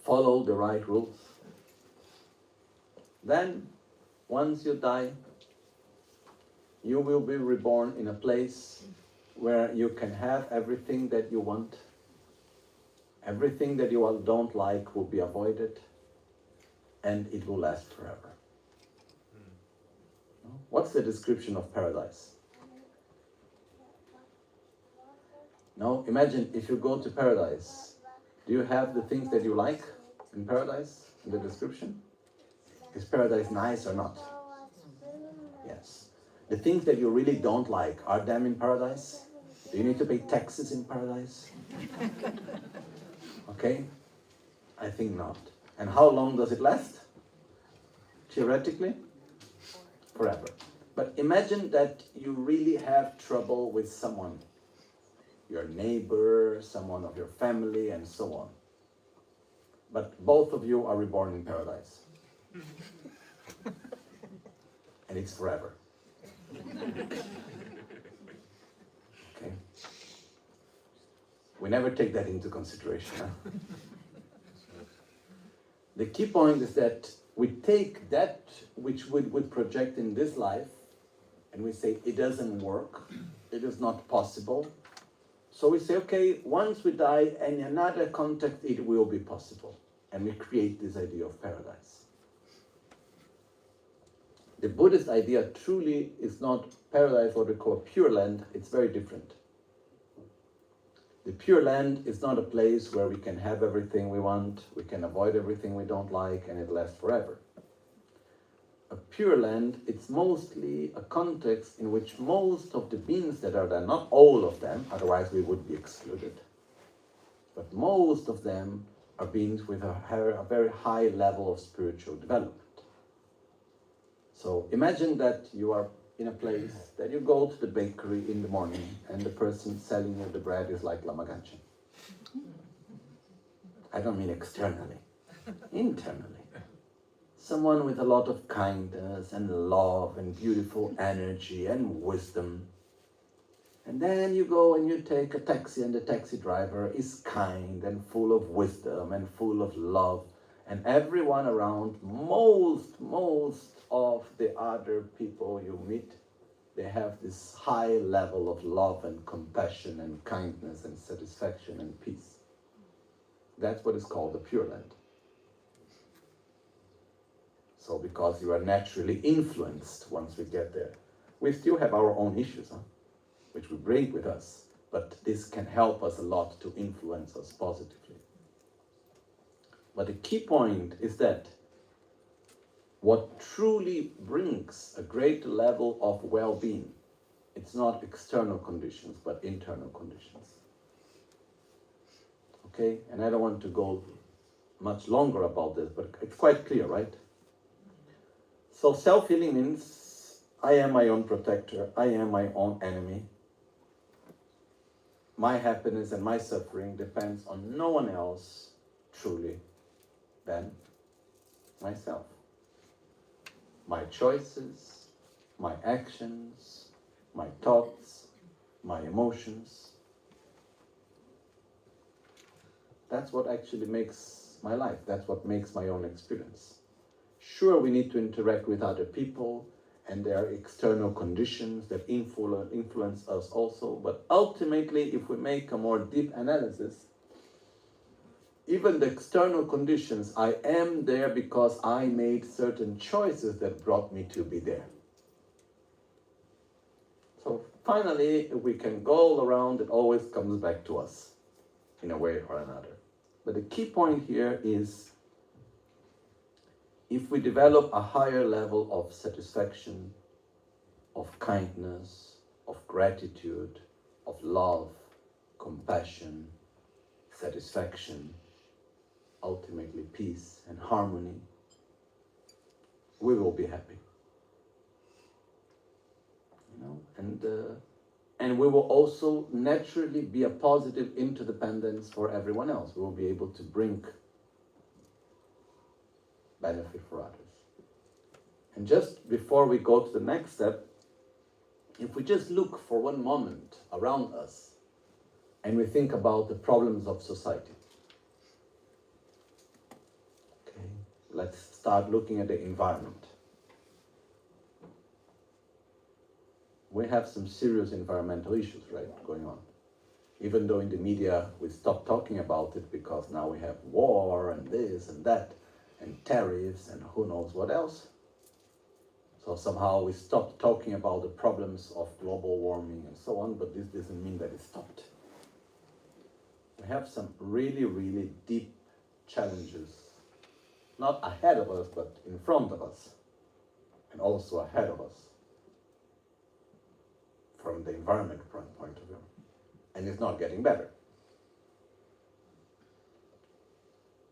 follow the right rules, then once you die, you will be reborn in a place where you can have everything that you want. Everything that you don't like will be avoided, and it will last forever. What's the description of paradise? Now, imagine if you go to paradise, do you have the things that you like in paradise, in the description? Is paradise nice or not? Yes. The things that you really don't like, are them in paradise? Do you need to pay taxes in paradise? Okay? I think not. And how long does it last? Theoretically? Forever. But imagine that you really have trouble with someone. Your neighbor, someone of your family, and so on. But both of you are reborn in paradise. And it's forever. Okay? We never take that into consideration. Huh? The key point is that we take that which we would project in this life and we say it doesn't work, it is not possible. So we say, okay, once we die, in another context it will be possible. And we create this idea of paradise. The Buddhist idea truly is not paradise, what we call pure land. It's very different. The pure land is not a place where we can have everything we want, we can avoid everything we don't like, and it lasts forever. A pure land, it's mostly a context in which most of the beings that are there, not all of them, otherwise we would be excluded, but most of them are beings with a very high level of spiritual development. So imagine that you are in a place that you go to the bakery in the morning and the person selling you the bread is like Lama Gangchen. I don't mean externally, internally. Someone with a lot of kindness and love and beautiful energy and wisdom. And then you go and you take a taxi and the taxi driver is kind and full of wisdom and full of love And everyone around, most of the other people you meet, they have this high level of love and compassion and kindness and satisfaction and peace. That's what is called the Pure Land. So because you are naturally influenced once we get there. We still have our own issues, which we bring with us, but this can help us a lot to influence us positively. But the key point is that what truly brings a great level of well-being, it's not external conditions, but internal conditions. Okay, and I don't want to go much longer about this, but it's quite clear, right? So self-healing means I am my own protector, I am my own enemy. My happiness and my suffering depends on no one else truly than myself. My choices, my actions, my thoughts, my emotions. That's what actually makes my life. That's what makes my own experience. Sure, we need to interact with other people, and there are external conditions that influence us also, but ultimately, if we make a more deep analysis, even the external conditions, I am there because I made certain choices that brought me to be there. So finally, if we can go all around, it always comes back to us in a way or another. But the key point here is if we develop a higher level of satisfaction, of kindness, of gratitude, of love, compassion, satisfaction, ultimately peace and harmony, we will be happy. And we will also naturally be a positive interdependence for everyone else. We will be able to bring benefit for others. And just before we go to the next step, if we just look for one moment around us and we think about the problems of society. Okay, let's start looking at the environment. We have some serious environmental issues, right, going on. Even though in the media we stop talking about it because now we have war and this and that and tariffs and who knows what else. So somehow we stopped talking about the problems of global warming and so on, but this doesn't mean that it stopped. We have some really deep challenges, not ahead of us, but in front of us, and also ahead of us, from the environment point of view. And it's not getting better.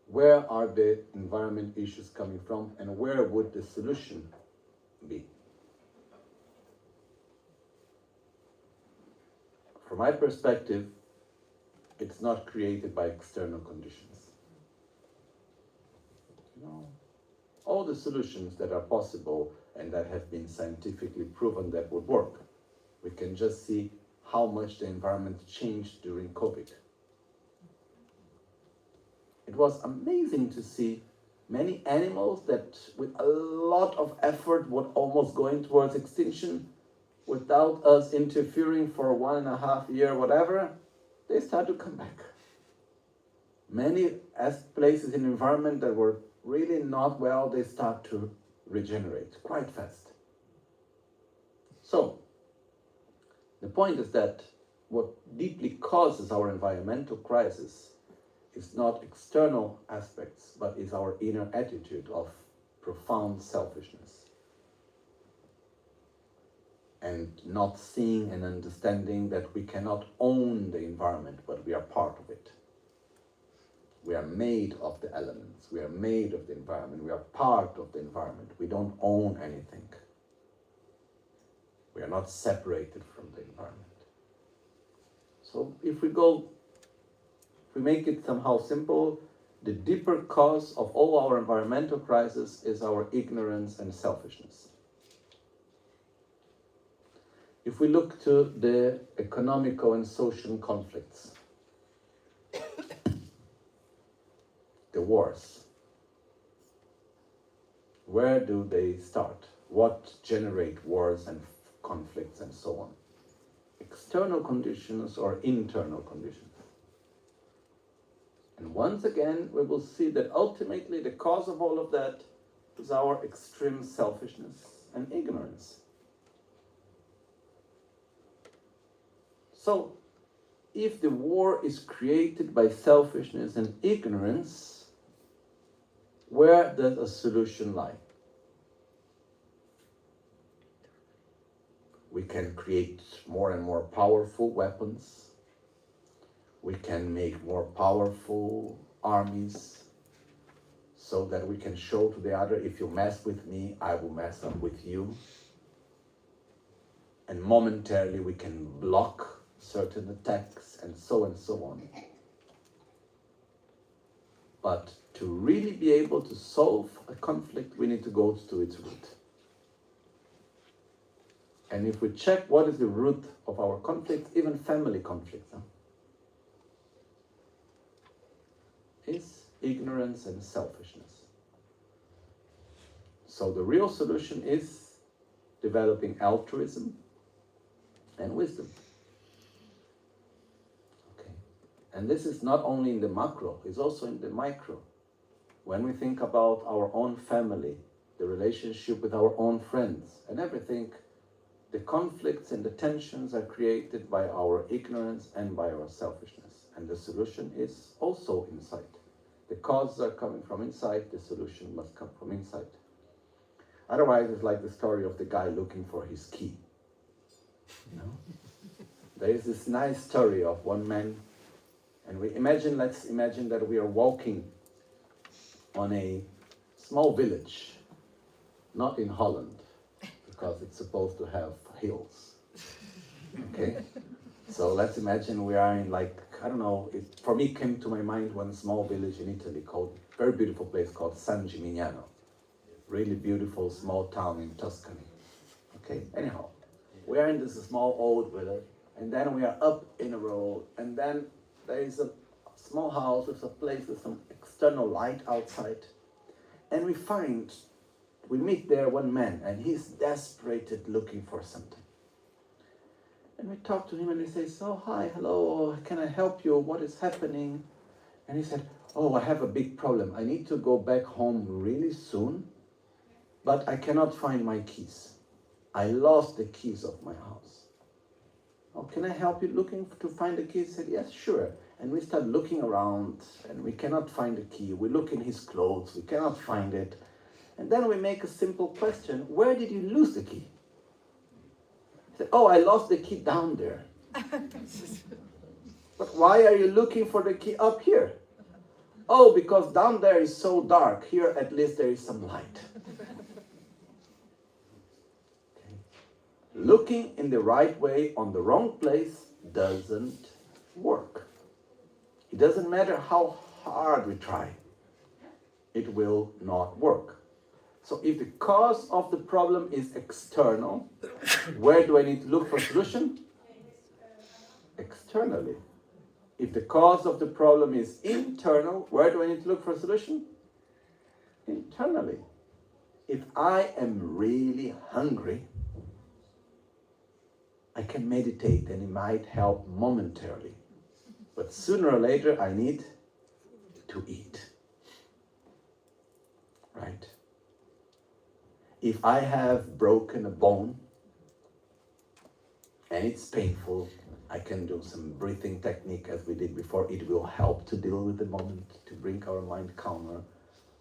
Where are the environment issues coming from, and where would the solution be? From my perspective, it's not created by external conditions. All the solutions that are possible and that have been scientifically proven that would work, we can just see how much the environment changed during COVID. It was amazing to see many animals that with a lot of effort were almost going towards extinction without us interfering for 1.5 years, whatever, they start to come back. Many places in the environment that were really not well, they start to regenerate quite fast. So, the point is that what deeply causes our environmental crisis is not external aspects, but is our inner attitude of profound selfishness. And not seeing and understanding that we cannot own the environment, but we are part of it. We are made of the elements, we are made of the environment, we are part of the environment. We don't own anything. We are not separated from the environment. So if we make it somehow simple, the deeper cause of all our environmental crises is our ignorance and selfishness. If we look to the economical and social conflicts, the wars, Where do they start? What generate wars and conflicts and so on? External conditions or internal conditions? And once again, we will see that ultimately the cause of all of that is our extreme selfishness and ignorance. So, if the war is created by selfishness and ignorance, where does a solution lie? We can create more and more powerful weapons. We can make more powerful armies so that we can show to the other, if you mess with me, I will mess up with you. And momentarily we can block certain attacks and so on. But to really be able to solve a conflict, we need to go to its root. And if we check what is the root of our conflicts, even family conflicts, is ignorance and selfishness. So the real solution is developing altruism and wisdom. Okay. And this is not only in the macro, it's also in the micro. When we think about our own family, the relationship with our own friends and everything, the conflicts and the tensions are created by our ignorance and by our selfishness. And the solution is also inside. The causes are coming from inside, the solution must come from inside. Otherwise, it's like the story of the guy looking for his key. You know? There is this nice story of one man, and let's imagine that we are walking on a small village, not in Holland, because it's supposed to have hills. Okay? So let's imagine we are in for me came to my mind one small village in Italy called, very beautiful place called San Gimignano. Really beautiful small town in Tuscany. Okay, anyhow, we are in this small old village, and then we are up in a road, and then there is a small house with a place with some external light outside, and we meet there one man, and he's desperate looking for something. And we talk to him and he says, "Oh, hi, hello, can I help you? What is happening?" And he said, "Oh, I have a big problem. I need to go back home really soon, but I cannot find my keys. I lost the keys of my house." "Oh, can I help you looking to find the keys?" He said, "Yes, sure." And we start looking around and we cannot find the key. We look in his clothes, we cannot find it. And then we make a simple question: where did you lose the key? He said, "Oh, I lost the key down there." "But why are you looking for the key up here?" "Oh, because down there is so dark. Here at least there is some light." Okay. Looking in the right way on the wrong place doesn't work. It doesn't matter how hard we try. It will not work. So if the cause of the problem is external, where do I need to look for a solution? Externally. If the cause of the problem is internal, where do I need to look for a solution? Internally. If I am really hungry, I can meditate and it might help momentarily. But sooner or later I need to eat. Right? If I have broken a bone and it's painful, I can do some breathing technique as we did before. It will help to deal with the moment, to bring our mind calmer.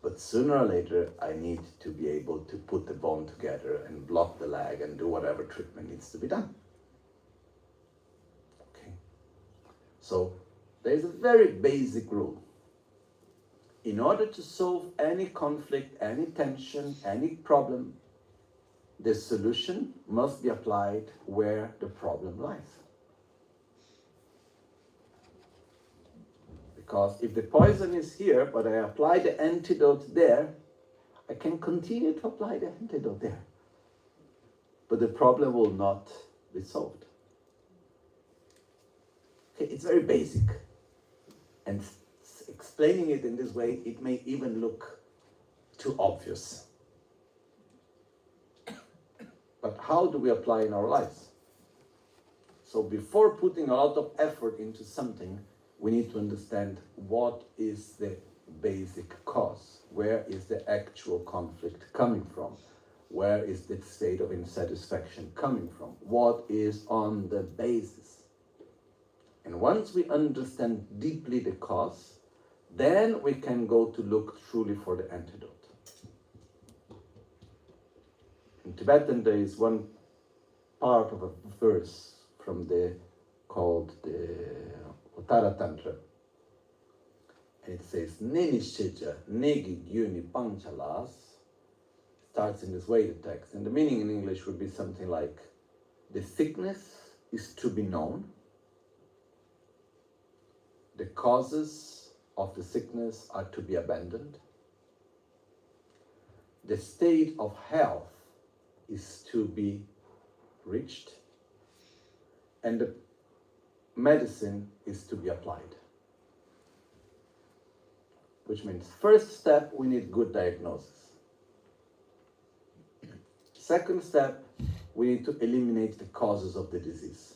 But sooner or later, I need to be able to put the bone together and block the leg and do whatever treatment needs to be done. Okay. So there's a very basic rule. In order to solve any conflict, any tension, any problem, the solution must be applied where the problem lies. Because if the poison is here, but I apply the antidote there, I can continue to apply the antidote there. But the problem will not be solved. Okay, it's very basic. And explaining it in this way, it may even look too obvious. how do we apply in our lives? So before putting a lot of effort into something, we need to understand what is the basic cause. Where is the actual conflict coming from? Where is the state of insatisfaction coming from? What is on the basis? And once we understand deeply the cause, then we can go to look truly for the antidote. In Tibetan, there is one part of a verse from called the Uttara Tantra. And it says, Nenishchecha negi gyuni panchalas. Starts in this way, the text. And the meaning in English would be something like, the sickness is to be known. The causes of the sickness are to be abandoned. The state of health is to be reached. And the medicine is to be applied. Which means, first step, we need good diagnosis. Second step, we need to eliminate the causes of the disease.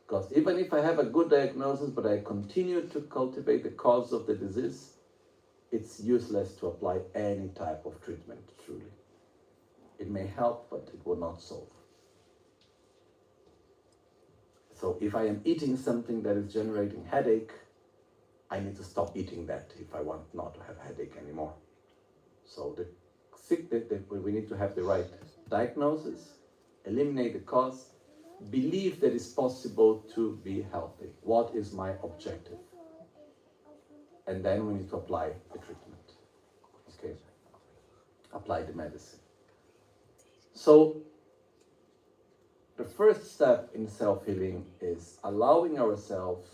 Because even if I have a good diagnosis, but I continue to cultivate the cause of the disease, it's useless to apply any type of treatment, truly. It may help, but it will not solve. So if I am eating something that is generating headache, I need to stop eating that if I want not to have headache anymore. So we need to have the right diagnosis, eliminate the cause, believe that it's possible to be healthy. What is my objective? And then we need to apply the treatment. Okay? Apply the medicine. So, the first step in self-healing is allowing ourselves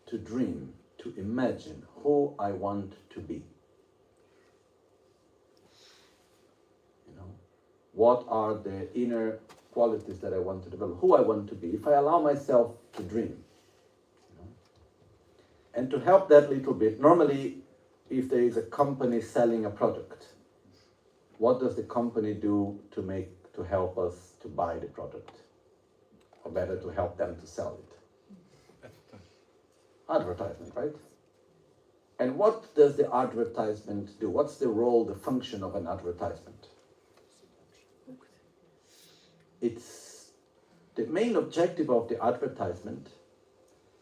to dream, to imagine who I want to be. You know, what are the inner qualities that I want to develop, who I want to be, if I allow myself to dream. You know? And to help that little bit, normally if there is a company selling a product, what does the company do to help us to buy the product? Or better, to help them to sell it? Advertisement, right? And what does the advertisement do? What's the role, the function of an advertisement? It's the main objective of the advertisement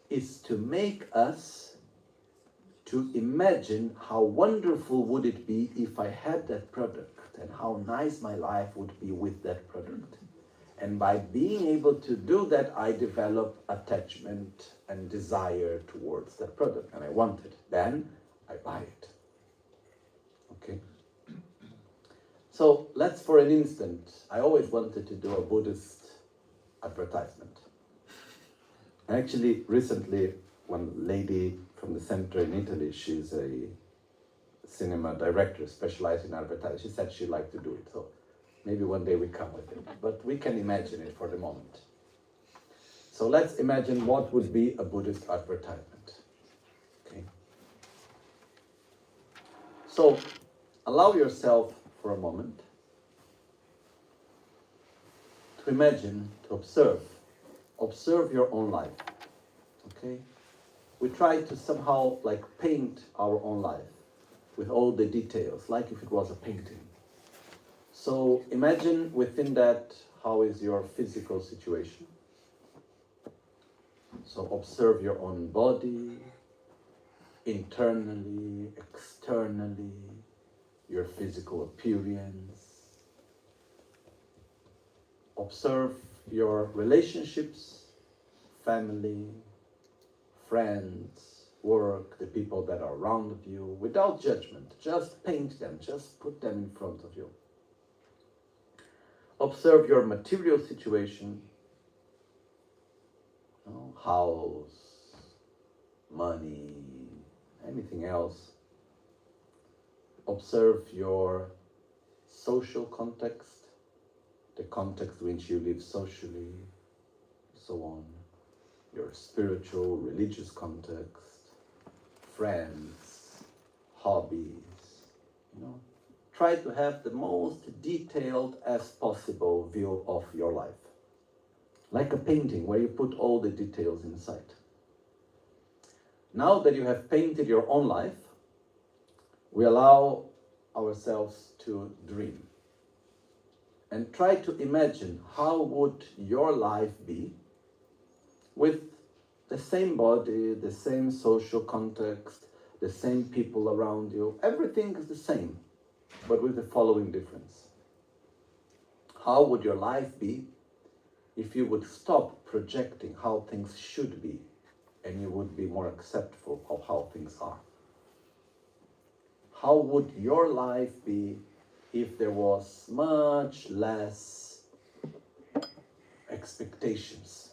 is to make us to imagine how wonderful would it be if I had that product, and how nice my life would be with that product. And by being able to do that, I develop attachment and desire towards that product, and I want it. Then I buy it. Okay? So let's, for an instant, I always wanted to do a Buddhist advertisement. Actually, recently, one lady from the center in Italy, she's a cinema director specialized in advertising. She said she'd like to do it. So maybe one day we come with it. But we can imagine it for the moment. So let's imagine what would be a Buddhist advertisement. Okay. So allow yourself for a moment to imagine, to observe your own life. Okay? We try to somehow like paint our own life with all the details, like if it was a painting. So imagine within that, how is your physical situation? So observe your own body, internally, externally, your physical appearance. Observe your relationships, family, friends, work, the people that are around you, without judgment. Just paint them, just put them in front of you. Observe your material situation, you know, house, money, anything else. Observe your social context, the context in which you live socially, so on. Your spiritual, religious context, friends, hobbies, you know. try to have the most detailed as possible view of your life. Like a painting where you put all the details inside. Now that you have painted your own life, we allow ourselves to dream. And try to imagine how would your life be with the same body, the same social context, the same people around you. Everything is the same, but with the following difference. How would your life be if you would stop projecting how things should be and you would be more acceptful of how things are? How would your life be if there was much less expectations?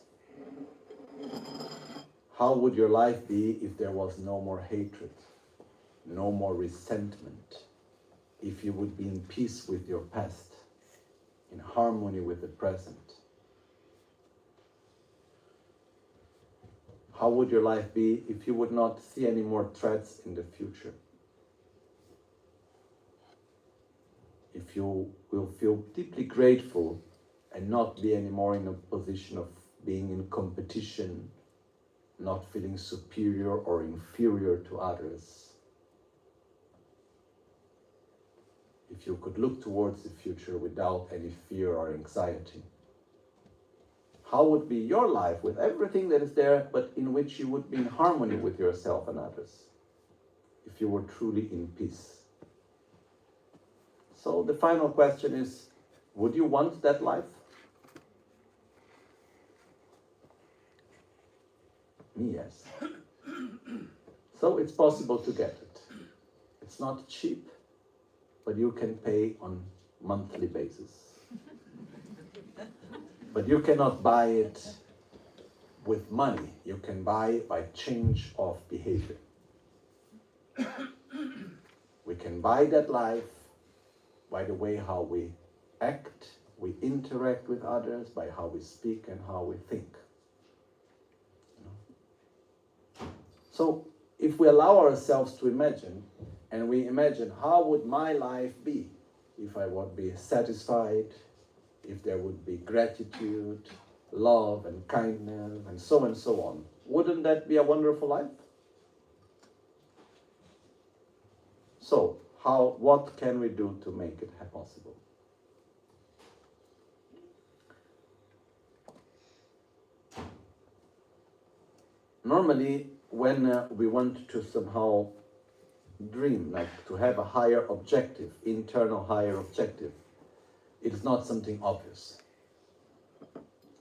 How would your life be if there was no more hatred, no more resentment, if you would be in peace with your past, in harmony with the present? How would your life be if you would not see any more threats in the future? If you will feel deeply grateful and not be anymore in a position of being in competition, not feeling superior or inferior to others. If you could look towards the future without any fear or anxiety. How would be your life with everything that is there, but in which you would be in harmony with yourself and others, if you were truly in peace? So the final question is, would you want that life? Me, yes. So it's possible to get it. It's not cheap, but you can pay on monthly basis. But you cannot buy it with money. You can buy it by change of behavior. We can buy that life by the way how we act, we interact with others, by how we speak and how we think. So if we allow ourselves to imagine, and we imagine how would my life be if I would be satisfied, if there would be gratitude, love and kindness and so on, wouldn't that be a wonderful life? So what can we do to make it possible? Normally, when we want to somehow dream, like to have a higher objective, internal higher objective, it is not something obvious.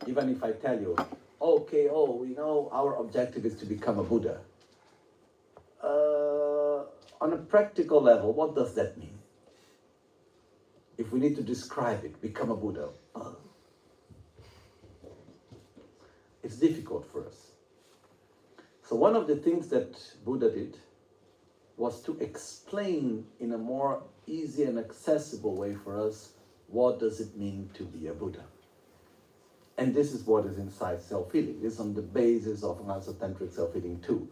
Even if I tell you, okay, we know our objective is to become a Buddha. On a practical level, what does that mean? If we need to describe it, become a Buddha, it's difficult for us. So one of the things that Buddha did was to explain in a more easy and accessible way for us, what does it mean to be a Buddha? And this is what is inside self-healing. This is on the basis of NgalSo Self-Healing 2.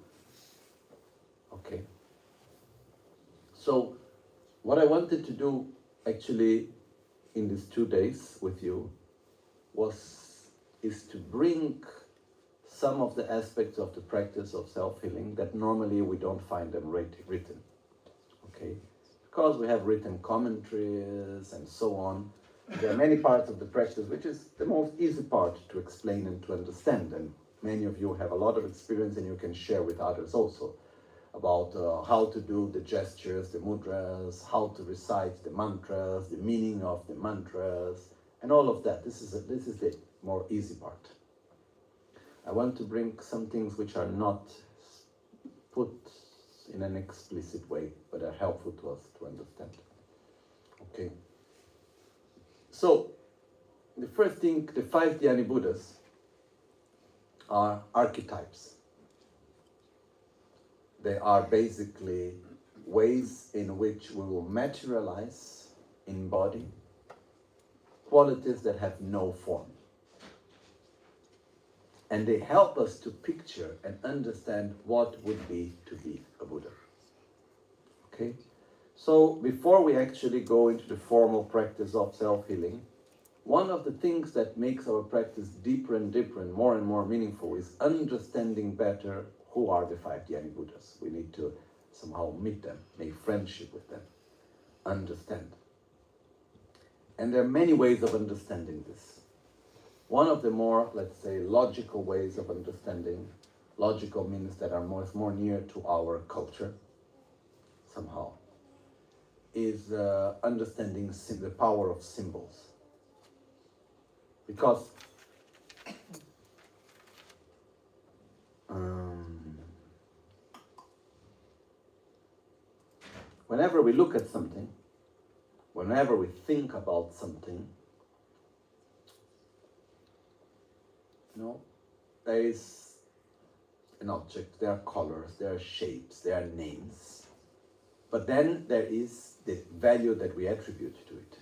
Okay. So what I wanted to do actually in these 2 days with you is to bring some of the aspects of the practice of self-healing that normally we don't find them written. Okay? Because we have written commentaries and so on. There are many parts of the practice which is the most easy part to explain and to understand, and many of you have a lot of experience and you can share with others also about how to do the gestures, the mudras, how to recite the mantras, the meaning of the mantras, and all of that. This is the more easy part. I want to bring some things which are not put in an explicit way, but are helpful to us to understand. Okay. So, the first thing, the 5 Dhyani Buddhas are archetypes. They are basically ways in which we will materialize in body qualities that have no form. And they help us to picture and understand what would be to be a Buddha. Okay? So before we actually go into the formal practice of self-healing, one of the things that makes our practice deeper and deeper and more meaningful is understanding better who are the five Dhyani Buddhas. We need to somehow meet them, make friendship with them, understand. And there are many ways of understanding this. One of the more, let's say, logical ways of understanding, logical means that are more near to our culture, somehow, is understanding the power of symbols. Because whenever we look at something, whenever we think about something, there is an object, there are colors, there are shapes, there are names. But then there is the value that we attribute to it.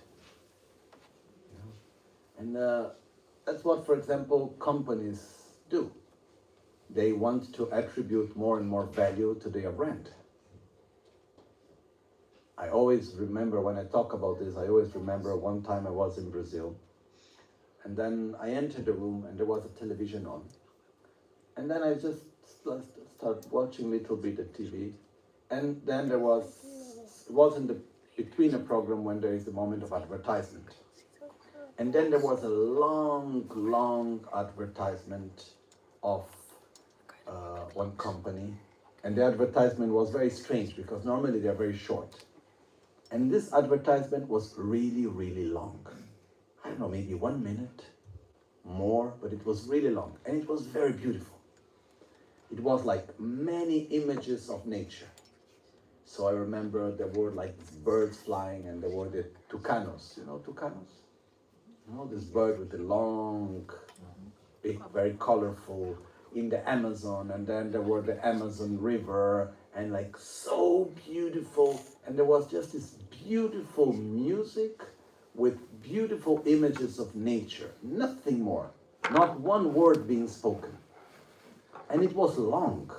And that's what, for example, companies do. They want to attribute more and more value to their brand. I always remember, when I talk about this, I always remember one time I was in Brazil, and then I entered the room and there was a television on. And then I just started watching a little bit of TV, and then it was in between a program when there is a moment of advertisement. And then there was a long advertisement of one company, and the advertisement was very strange because normally they're very short. And this advertisement was really long. I don't know, maybe 1 minute, more, but it was really long, and it was very beautiful. It was like many images of nature. So I remember there were like birds flying, and there were the tucanos. You know tucanos? This bird with the long, big, very colorful, in the Amazon, and then there were the Amazon River, and like so beautiful, and there was just this beautiful music with beautiful images of nature, nothing more, not one word being spoken. And it was long.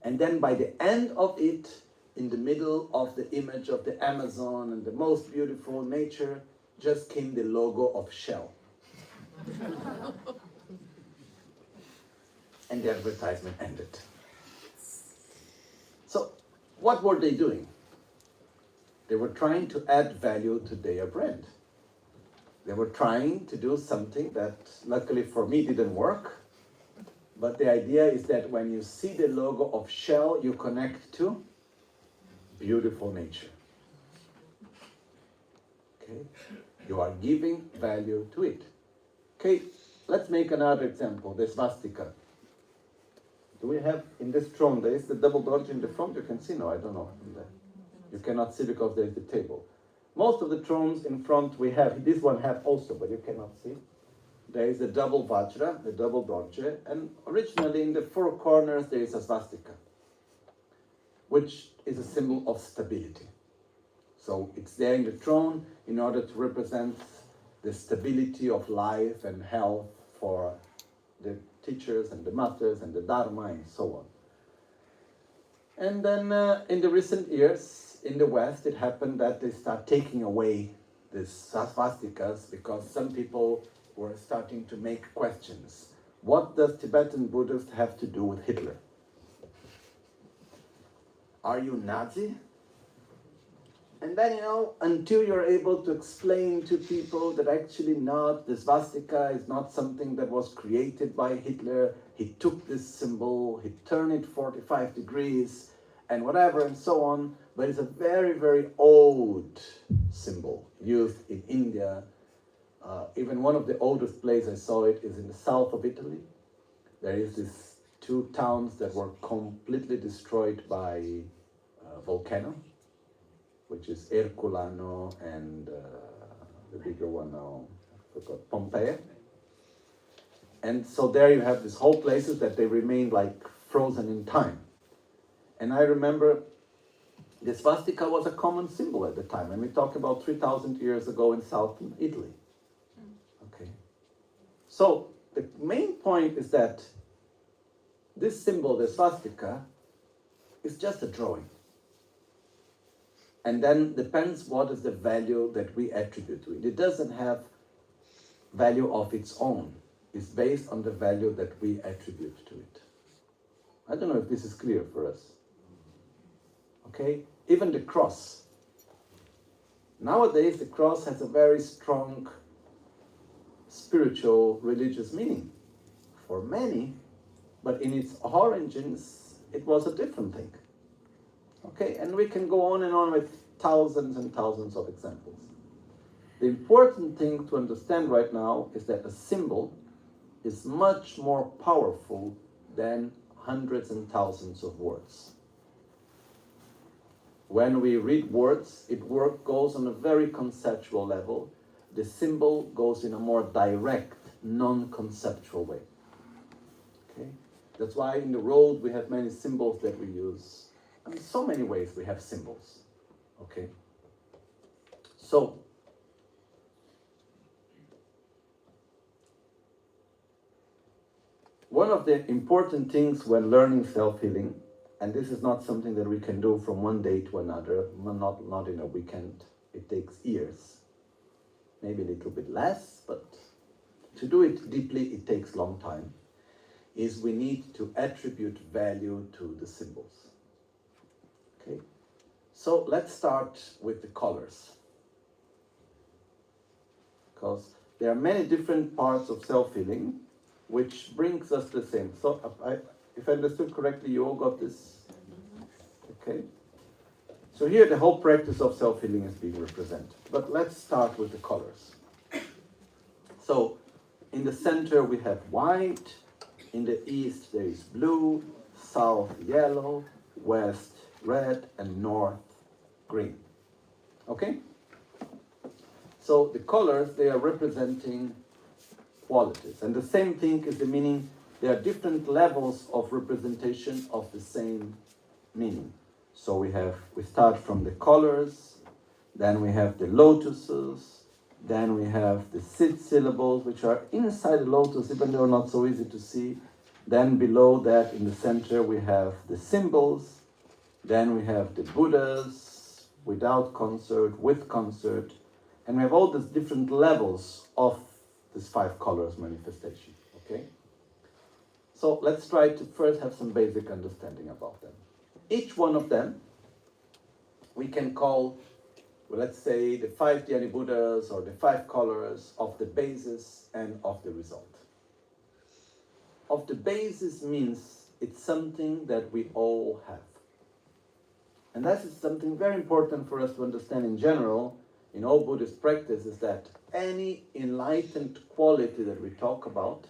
And then by the end of it, in the middle of the image of the Amazon and the most beautiful nature, just came the logo of Shell. And the advertisement ended. So, what were they doing? They were trying to add value to their brand. They were trying to do something that, luckily for me, didn't work. But the idea is that when you see the logo of Shell, you connect to beautiful nature. Okay? You are giving value to it. Okay, let's make another example, the swastika. Do we have, in this throne, there is the double dodge in the front, you can see? No, I don't know. You cannot see because there is the table. Most of the thrones in front we have, this one have also, but you cannot see. There is a double Bhadra, the double dorje, and originally in the four corners there is a swastika, which is a symbol of stability. So it's there in the throne in order to represent the stability of life and health for the teachers and the masters and the dharma and so on. And then in the recent years in the West, it happened that they start taking away these swastikas because some people were starting to make questions. What does Tibetan Buddhists have to do with Hitler? Are you Nazi? And then, until you're able to explain to people that actually not, the swastika is not something that was created by Hitler. He took this symbol, he turned it 45 degrees, and whatever, and so on. But it's a very old symbol used in India. Even one of the oldest places I saw it is in the south of Italy. There is these two towns that were completely destroyed by a volcano, which is Herculano and the bigger one now, I forgot, Pompeii. And so there you have these whole places that they remained like frozen in time. And I remember the swastika was a common symbol at the time, and we talk about 3,000 years ago in southern Italy. Okay. So the main point is that this symbol, the swastika, is just a drawing. And then depends what is the value that we attribute to it. It doesn't have value of its own. It's based on the value that we attribute to it. I don't know if this is clear for us. Okay? Even the cross. Nowadays, the cross has a very strong spiritual, religious meaning for many, but in its origins, it was a different thing. Okay? And we can go on and on with thousands and thousands of examples. The important thing to understand right now is that a symbol is much more powerful than hundreds and thousands of words. When we read words, goes on a very conceptual level. The symbol goes in a more direct, non-conceptual way. Okay? That's why in the world we have many symbols that we use. In so many ways we have symbols. Okay? So, one of the important things when learning self-healing, and this is not something that we can do from one day to another, not in a weekend, it takes years. Maybe a little bit less, but to do it deeply, it takes a long time, is we need to attribute value to the symbols. Okay? So let's start with the colors. Because there are many different parts of self-healing, which brings us the same. So, if I understood correctly, you all got this? Okay. So here the whole practice of self-healing is being represented. But let's start with the colors. So, in the center we have white, in the east there is blue, south yellow, west red, and north green. Okay? So the colors, they are representing qualities. And the same thing is the meaning. There are different levels of representation of the same meaning. So we start from the colors, then we have the lotuses, then we have the syllables, which are inside the lotus, even though not so easy to see. Then below that, in the center, we have the symbols. Then we have the Buddhas, without concert, with concert. And we have all these different levels of this 5 colors manifestation, okay? So let's try to first have some basic understanding about them. Each one of them, we can call, well, let's say, the 5 Dhyani Buddhas or the 5 colors of the basis and of the result. Of the basis means it's something that we all have. And that is something very important for us to understand in general, in all Buddhist practice, is that any enlightened quality that we talk about,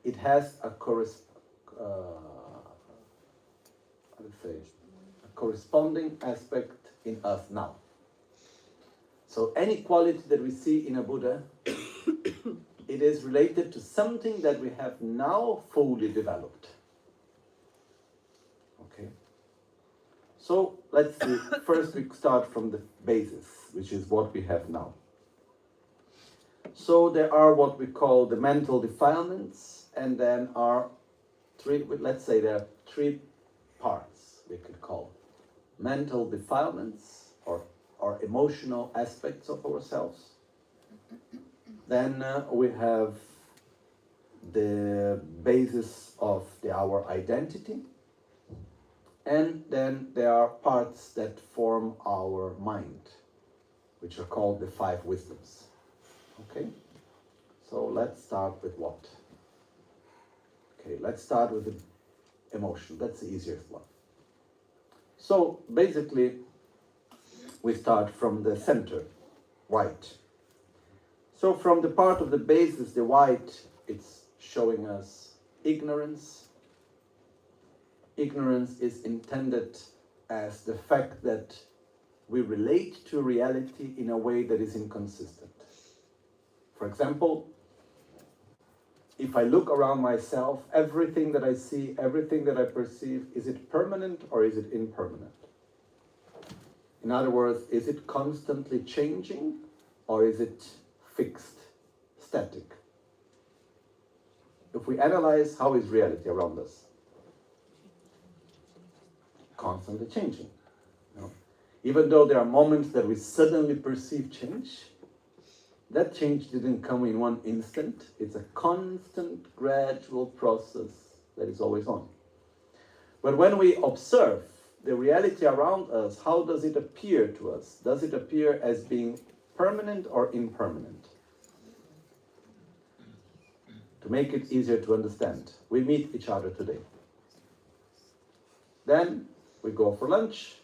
it has a corresponding aspect in us now. So any quality that we see in a Buddha, it is related to something that we have now fully developed. Okay. So let's see. First we start from the basis, which is what we have now. So there are what we call the mental defilements, and then are 3, let's say there are 3 parts we could call. Mental defilements or emotional aspects of ourselves. Then we have the basis of our identity. And then there are parts that form our mind, which are called the 5 wisdoms. Okay? So let's start with what? Okay, let's start with the emotion. That's the easiest one. So basically, we start from the center, white. So from the part of the basis, the white, it's showing us ignorance. Ignorance is intended as the fact that we relate to reality in a way that is inconsistent. For example, if I look around myself, everything that I see, everything that I perceive, is it permanent or is it impermanent? In other words, is it constantly changing or is it fixed, static? If we analyze, how is reality around us? Constantly changing. You know? Even though there are moments that we suddenly perceive change, that change didn't come in one instant. It's a constant, gradual process that is always on. But when we observe the reality around us, how does it appear to us? Does it appear as being permanent or impermanent? To make it easier to understand, we meet each other today. Then we go for lunch.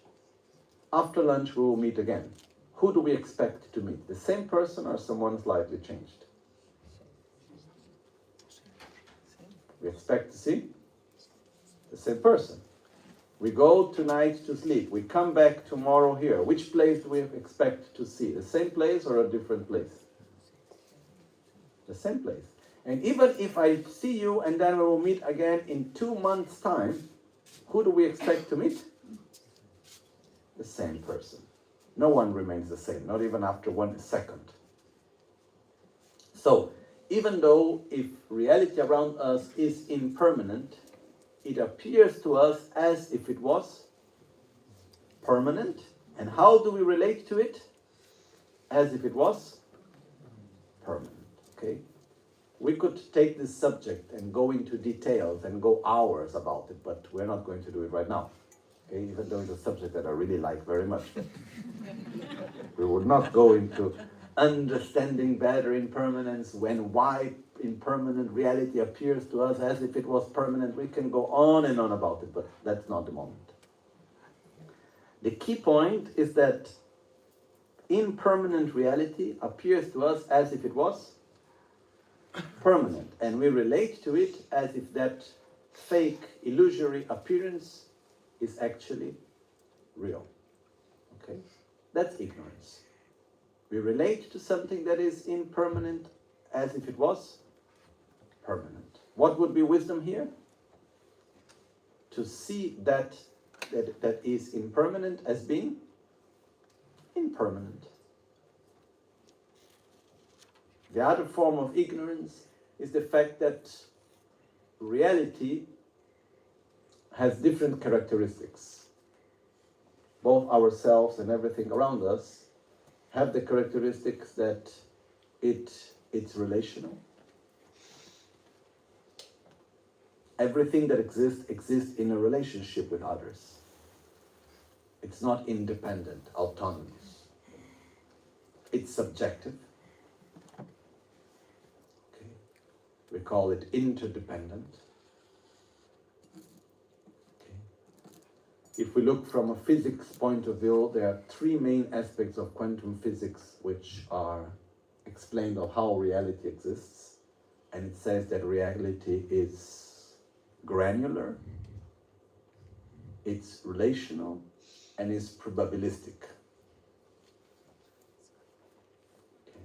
After lunch, we will meet again. Who do we expect to meet? The same person or someone slightly changed? We expect to see the same person. We go tonight to sleep. We come back tomorrow here. Which place do we expect to see? The same place or a different place? The same place. And even if I see you and then we will meet again in 2 months' time, who do we expect to meet? The same person. No one remains the same, not even after 1 second. So, even though if reality around us is impermanent, it appears to us as if it was permanent. And how do we relate to it? As if it was permanent. Okay? We could take this subject and go into details and go hours about it, but we're not going to do it right now. Okay? Even though it's a subject that I really like very much. We would not go into understanding better impermanence why impermanent reality appears to us as if it was permanent. We can go on and on about it, but that's not the moment. The key point is that impermanent reality appears to us as if it was permanent, and we relate to it as if that fake, illusory appearance is actually real. Okay? That's ignorance. We relate to something that is impermanent as if it was permanent. What would be wisdom here? To see that is impermanent as being impermanent. The other form of ignorance is the fact that reality has different characteristics. Both ourselves and everything around us have the characteristics that it's relational. Everything that exists in a relationship with others. It's not independent, autonomous. It's subjective. Okay. We call it interdependent. Okay. If we look from a physics point of view, there are 3 main aspects of quantum physics which are explained of how reality exists. And it says that reality is granular, it's relational, and it's probabilistic. Okay.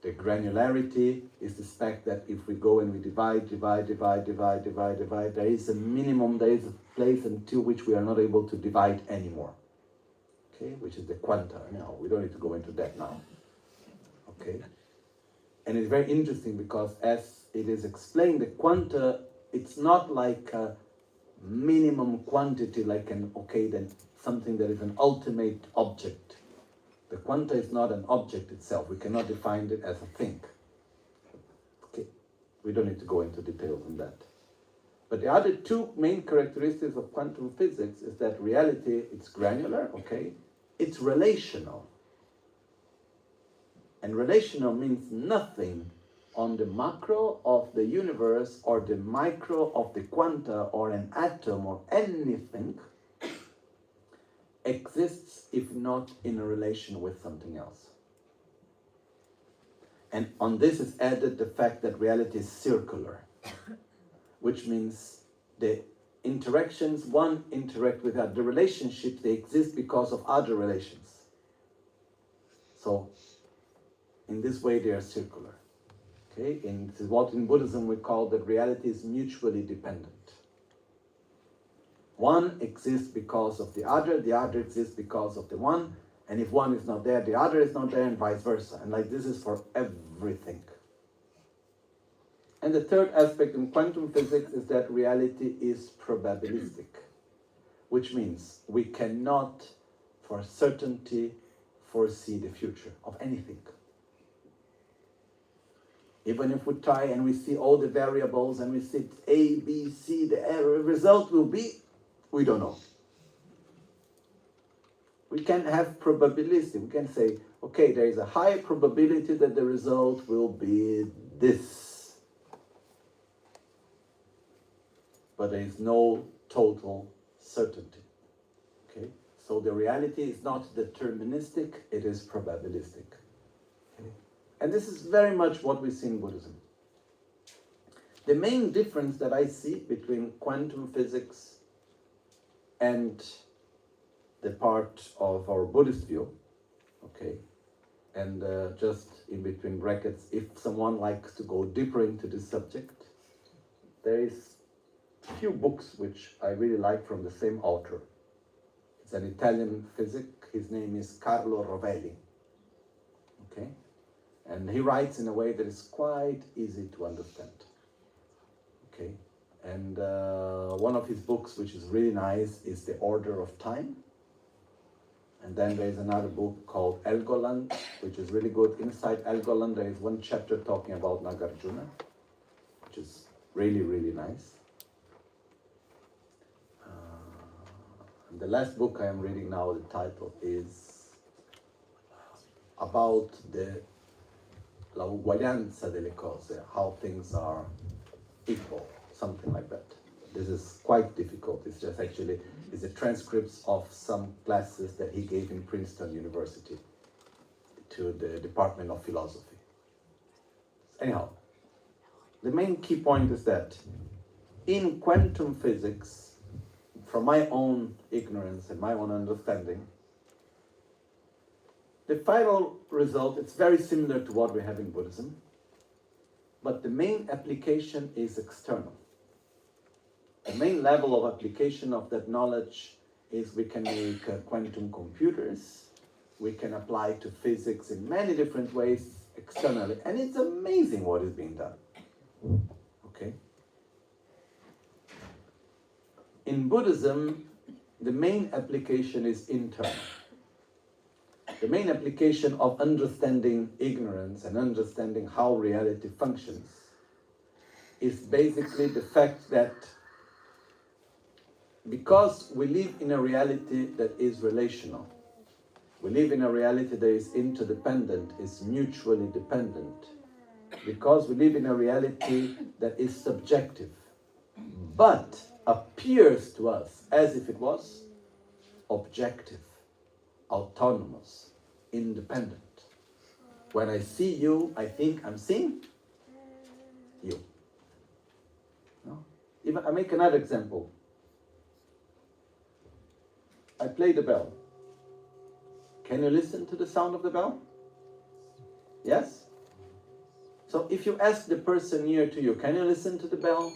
The granularity is the fact that if we go and we divide, there is a minimum, there is a place until which we are not able to divide anymore. Okay, which is the quanta. Now, we don't need to go into that now. Okay. And it's very interesting because as it is explained, the quanta, it's not like a minimum quantity, like then something that is an ultimate object. The quanta is not an object itself. We cannot define it as a thing. Okay, we don't need to go into details on that. But the other 2 main characteristics of quantum physics is that reality, it's granular, okay? It's relational. And relational means nothing on the macro of the universe or the micro of the quanta or an atom or anything exists if not in a relation with something else. And on this is added the fact that reality is circular, which means the interactions, one interact with other. The relationships, they exist because of other relations. So, in this way they are circular. Okay? And this is what in Buddhism we call that reality is mutually dependent. One exists because of the other exists because of the one, and if one is not there, the other is not there, and vice versa. And like this is for everything. And the third aspect in quantum physics is that reality is probabilistic, which means we cannot for certainty, foresee the future of anything. Even if we try and we see all the variables and we see A, B, C, the result will be, we don't know. We can have probabilistic. We can say, okay, there is a high probability that the result will be this. But there is no total certainty. Okay? So the reality is not deterministic, it is probabilistic. Okay? And this is very much what we see in Buddhism. The main difference that I see between quantum physics and the part of our Buddhist view, okay, and just in between brackets, if someone likes to go deeper into this subject, there is a few books which I really like from the same author. It's an Italian physic, his name is Carlo Rovelli, okay, and he writes in a way that is quite easy to understand, okay, and one of his books which is really nice is The Order of Time. And then there is another book called Helgoland, which is really good. Inside Helgoland, there is one chapter talking about Nagarjuna, which is really, really nice. And the last book I am reading now, the title is about la uguaglianza delle cose, how things are equal, something like that. This is quite difficult. It's just actually, it's the transcripts of some classes that he gave in Princeton University to the Department of Philosophy. Anyhow, the main key point is that in quantum physics, from my own ignorance and my own understanding, the final result is very similar to what we have in Buddhism, but the main application is external. The main level of application of that knowledge is we can make quantum computers, we can apply to physics in many different ways externally, and it's amazing what is being done. Okay? In Buddhism, the main application is internal. The main application of understanding ignorance and understanding how reality functions is basically the fact that because we live in a reality that is relational, we live in a reality that is interdependent, is mutually dependent, because we live in a reality that is subjective, but appears to us as if it was objective, autonomous, independent. When I see you, I think I'm seeing you. No? Even I make another example. I play the bell. Can you listen to the sound of the bell? Yes? So if you ask the person near to you, can you listen to the bell?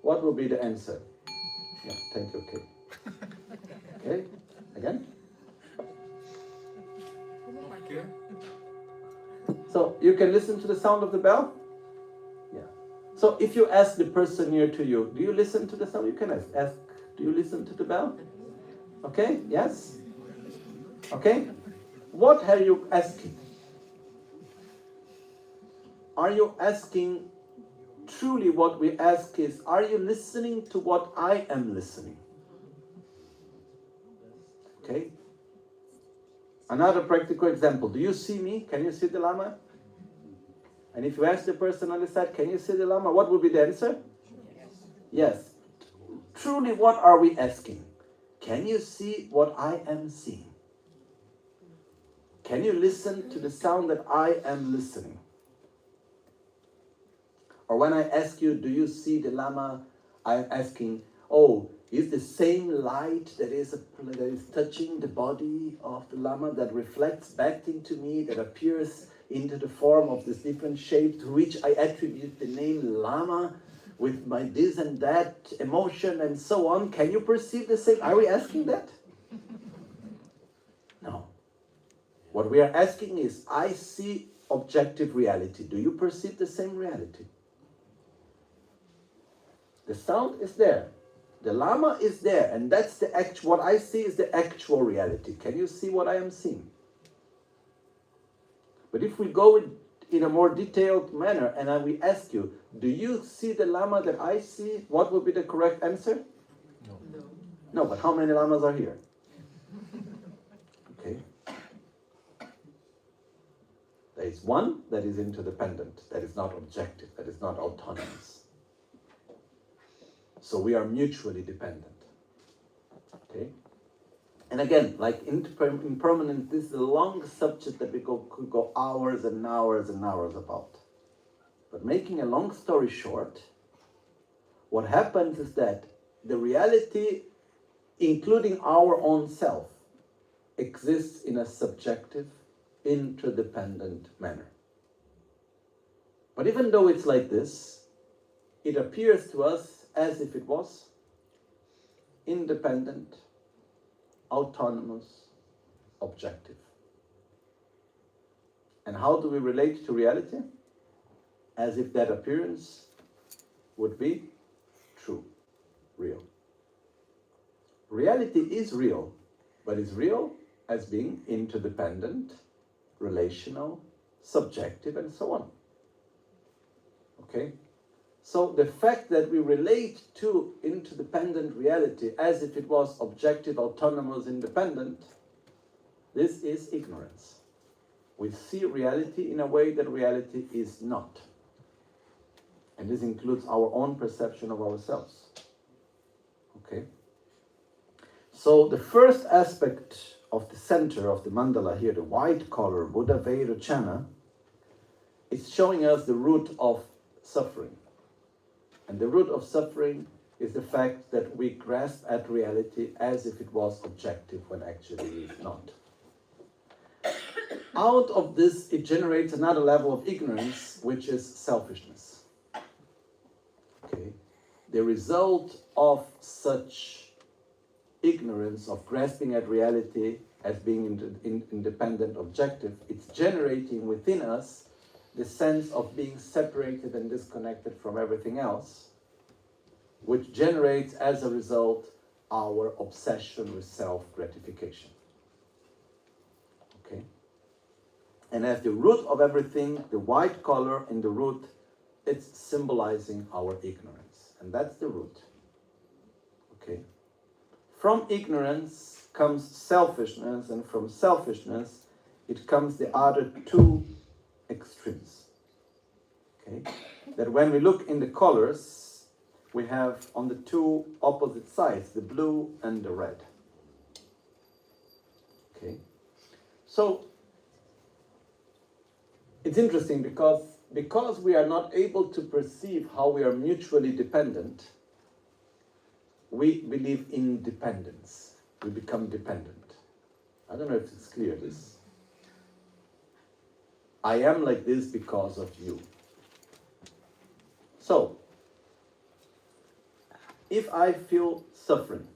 What will be the answer? Yeah, thank you, okay. Okay, again? So you can listen to the sound of the bell? Yeah. So if you ask the person near to you, do you listen to the sound? You can ask, do you listen to the bell? Okay, yes? Okay? What are you asking? Are you asking, truly what we ask is, are you listening to what I am listening? Okay? Another practical example, do you see me? Can you see the Lama? And if you ask the person on the side, can you see the Lama? What would be the answer? Yes. Truly, what are we asking? Can you see what I am seeing? Can you listen to the sound that I am listening? Or when I ask you, do you see the Lama? I'm asking, oh, is the same light that is touching the body of the Lama that reflects back into me, that appears into the form of this different shape to which I attribute the name Lama with my this and that emotion and so on. Can you perceive the same? Are we asking that? No. What we are asking is, I see objective reality. Do you perceive the same reality? The sound is there. The Lama is there, and that's the actual, what I see is the actual reality. Can you see what I am seeing? But if we go in a more detailed manner, and we ask you, do you see the Lama that I see? What would be the correct answer? No. No, but how many Lamas are here? Okay. There is one that is interdependent, that is not objective, that is not autonomous. So we are mutually dependent. Okay? And again, like impermanence, this is a long subject that we could go hours and hours and hours about. But making a long story short, what happens is that the reality, including our own self, exists in a subjective, interdependent manner. But even though it's like this, it appears to us as if it was independent, autonomous, objective. And how do we relate to reality? As if that appearance would be true, real. Reality is real, but it's real as being interdependent, relational, subjective, and so on. Okay? So the fact that we relate to interdependent reality as if it was objective, autonomous, independent, this is ignorance. We see reality in a way that reality is not. And this includes our own perception of ourselves. Okay? So the first aspect of the center of the mandala here, the white color, Buddha Vairocana, is showing us the root of suffering. And the root of suffering is the fact that we grasp at reality as if it was objective when actually it is not. Out of this, it generates another level of ignorance, which is selfishness. Okay? The result of such ignorance, of grasping at reality as being independent, objective, it's generating within us the sense of being separated and disconnected from everything else, which generates as a result our obsession with self-gratification. Okay? And as the root of everything, the white color in the root, it's symbolizing our ignorance. And that's the root. Okay? From ignorance comes selfishness, and from selfishness it comes the other two extremes. Okay? That when we look in the colors, we have on the two opposite sides, the blue and the red. Okay? So it's interesting because we are not able to perceive how we are mutually dependent, we believe in dependence. We become dependent. I don't know if it's clear, this. I am like this because of you. So, if I feel suffering,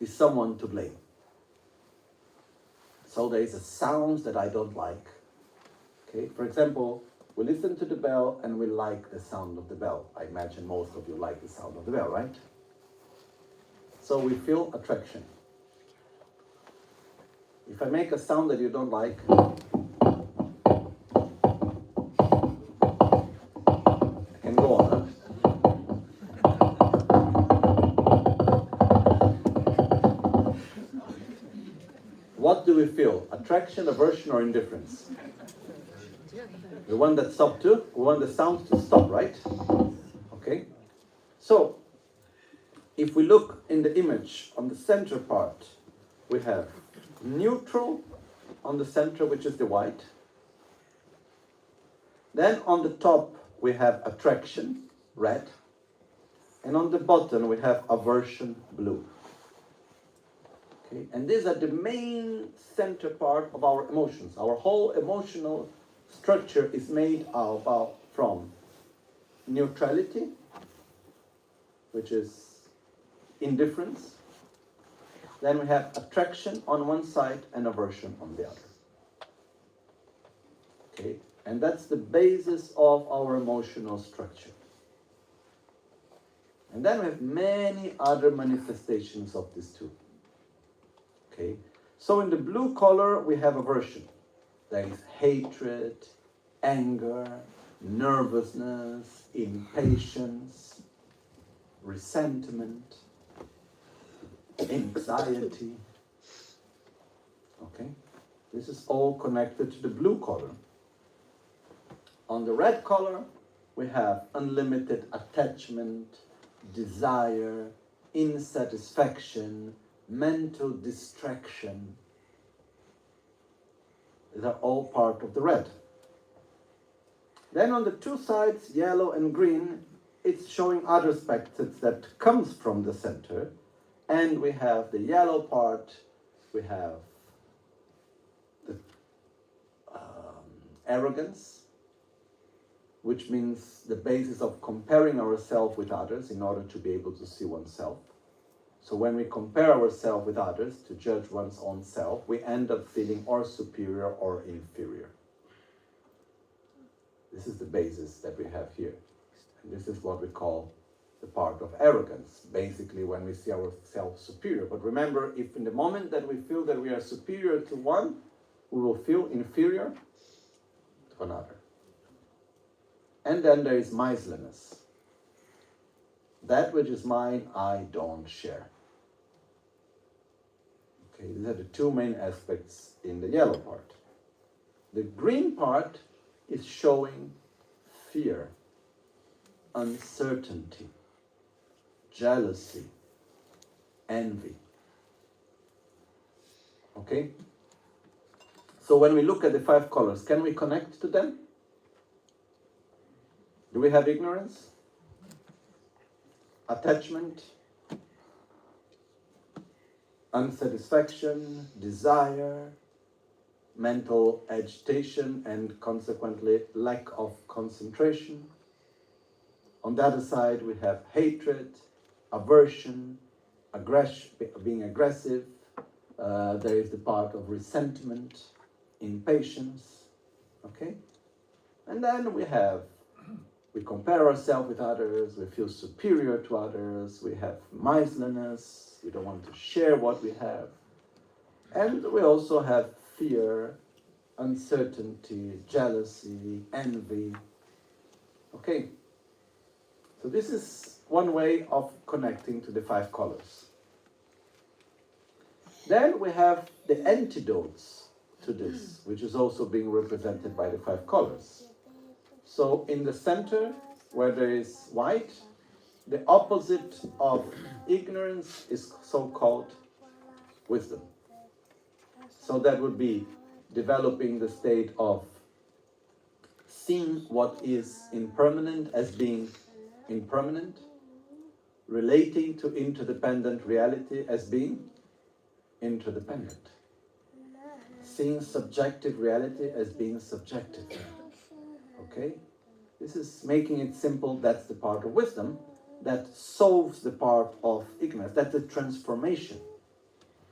is someone to blame? So there is a sound that I don't like. Okay, for example, we listen to the bell and we like the sound of the bell. I imagine most of you like the sound of the bell, right? So we feel attraction. If I make a sound that you don't like, I can go on. What do we feel? Attraction, aversion, or indifference? We want that stop too. We want the sound to stop, right? Okay. So, if we look in the image on the center part, we have neutral on the center, which is the white. Then on the top, we have attraction, red. And on the bottom, we have aversion, blue. Okay. And these are the main center part of our emotions. Our whole emotional structure is made from neutrality, which is indifference. Then we have attraction on one side and aversion on the other. Okay, and that's the basis of our emotional structure. And then we have many other manifestations of these two. Okay? So in the blue color, we have aversion. There is hatred, anger, nervousness, impatience, resentment, anxiety. Okay? This is all connected to the blue color. On the red color, we have unlimited attachment, desire, insatisfaction, mental distraction. These are all part of the red. Then on the two sides, yellow and green, it's showing other aspects that comes from the center. And we have the yellow part, we have the arrogance, which means the basis of comparing ourselves with others in order to be able to see oneself. So when we compare ourselves with others to judge one's own self, we end up feeling or superior or inferior. This is the basis that we have here. And this is what we call the part of arrogance, basically when we see ourselves superior. But remember, if in the moment that we feel that we are superior to one, we will feel inferior to another. And then there is miserliness. That which is mine, I don't share. Okay, these are the two main aspects in the yellow part. The green part is showing fear, uncertainty, jealousy, envy. Okay? So when we look at the 5 colors, can we connect to them? Do we have ignorance? Attachment? Unsatisfaction? Desire? Mental agitation and consequently lack of concentration? On the other side, we have hatred, aversion, being aggressive. There is the part of resentment, impatience. Okay? And then we compare ourselves with others, we feel superior to others, we have miserliness, we don't want to share what we have. And we also have fear, uncertainty, jealousy, envy. Okay? So this is one way of connecting to the 5 colors. Then we have the antidotes to this, which is also being represented by the 5 colors. So in the center, where there is white, the opposite of ignorance is so-called wisdom. So that would be developing the state of seeing what is impermanent as being impermanent, relating to interdependent reality as being interdependent, seeing subjective reality as being subjective. Okay? This is making it simple. That's the part of wisdom that solves the part of ignorance. That's the transformation.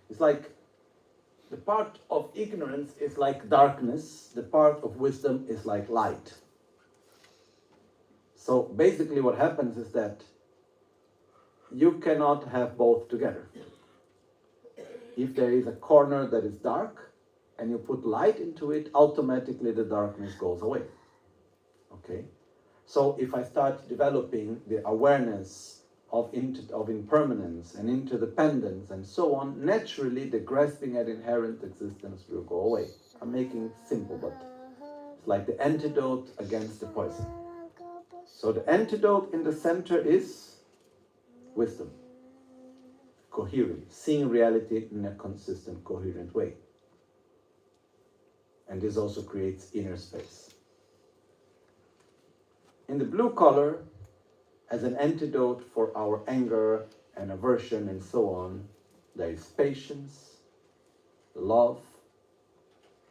It's like the part of ignorance is like darkness. The part of wisdom is like light. So basically what happens is that you cannot have both together. If there is a corner that is dark and you put light into it, automatically the darkness goes away. Okay? So if I start developing the awareness of impermanence and interdependence and so on, naturally the grasping at inherent existence will go away. I'm making it simple, but it's like the antidote against the poison. So the antidote in the center is wisdom. Coherent, seeing reality in a consistent, coherent way. And this also creates inner space. In the blue color, as an antidote for our anger and aversion and so on, there is patience, love,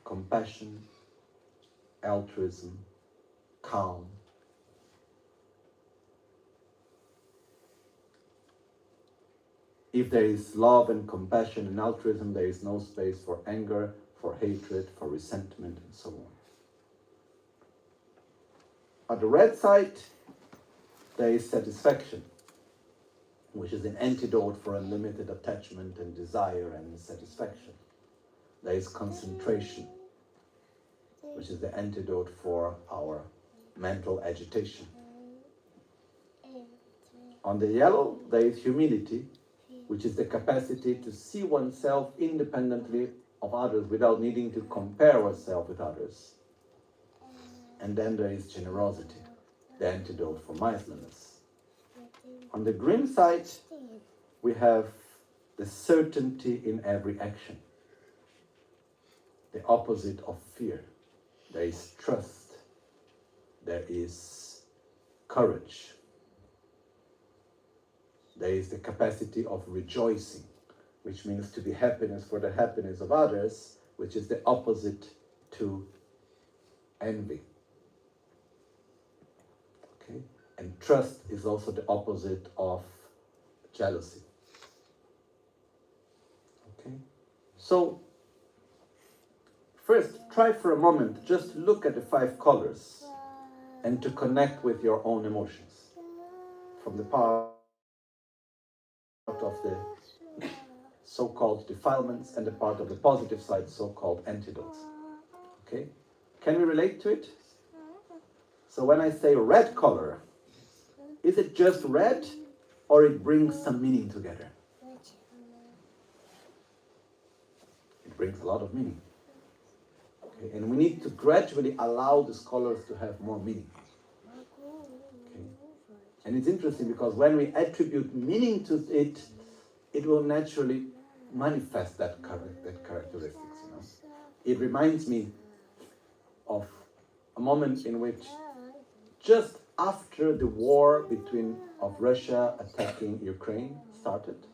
compassion, altruism, calm. If there is love and compassion and altruism, there is no space for anger, for hatred, for resentment, and so on. On the red side, there is satisfaction. which is an antidote for unlimited attachment and desire and satisfaction. There is concentration, which is the antidote for our mental agitation. On the yellow, there is humility, which is the capacity to see oneself independently of others without needing to compare oneself with others. And then there is generosity, the antidote for miserliness. On the green side, we have the certainty in every action, the opposite of fear. There is trust, there is courage, there is the capacity of rejoicing, which means to be happiness for the happiness of others, which is the opposite to envy. Okay? And trust is also the opposite of jealousy. Okay? So, first, try for a moment, just look at the 5 colors and to connect with your own emotions from the part of the so-called defilements and the part of the positive side, so-called antidotes. Okay? Can we relate to it? So when I say red color, is it just red or it brings some meaning together? It brings a lot of meaning. Okay? And we need to gradually allow these colors to have more meaning. Okay? And it's interesting because when we attribute meaning to it, it will naturally manifest that characteristics. You know? It reminds me of a moment in which, just after the war of Russia attacking Ukraine started,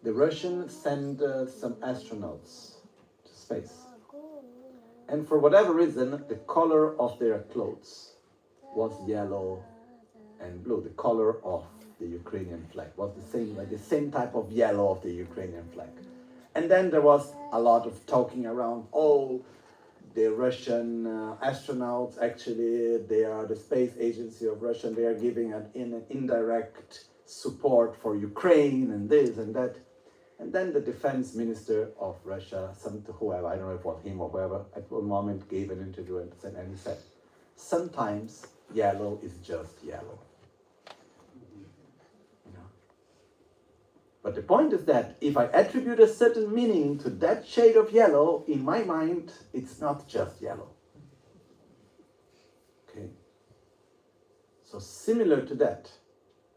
the Russians sent some astronauts to space. And for whatever reason, the color of their clothes was yellow and blue. The color of the Ukrainian flag was the same, like the same type of yellow of the Ukrainian flag. And then there was a lot of talking around, oh, the Russian astronauts, actually, they are the space agency of Russia, and they are giving an indirect support for Ukraine and this and that. And then the defense minister of Russia, whoever, I don't know if it was him or whoever, at one moment gave an interview and he said, sometimes yellow is just yellow. You know? But the point is that if I attribute a certain meaning to that shade of yellow, in my mind, it's not just yellow. Okay? So similar to that,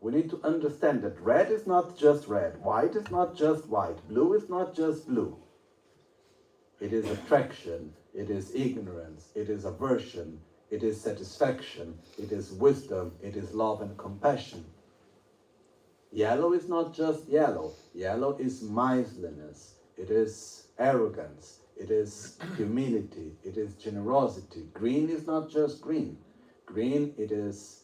we need to understand that red is not just red, white is not just white, blue is not just blue. It is attraction, it is ignorance, it is aversion, it is satisfaction, it is wisdom, it is love and compassion. Yellow is not just yellow. Yellow is miserliness, it is arrogance, it is humility, it is generosity. Green is not just green. Green, it is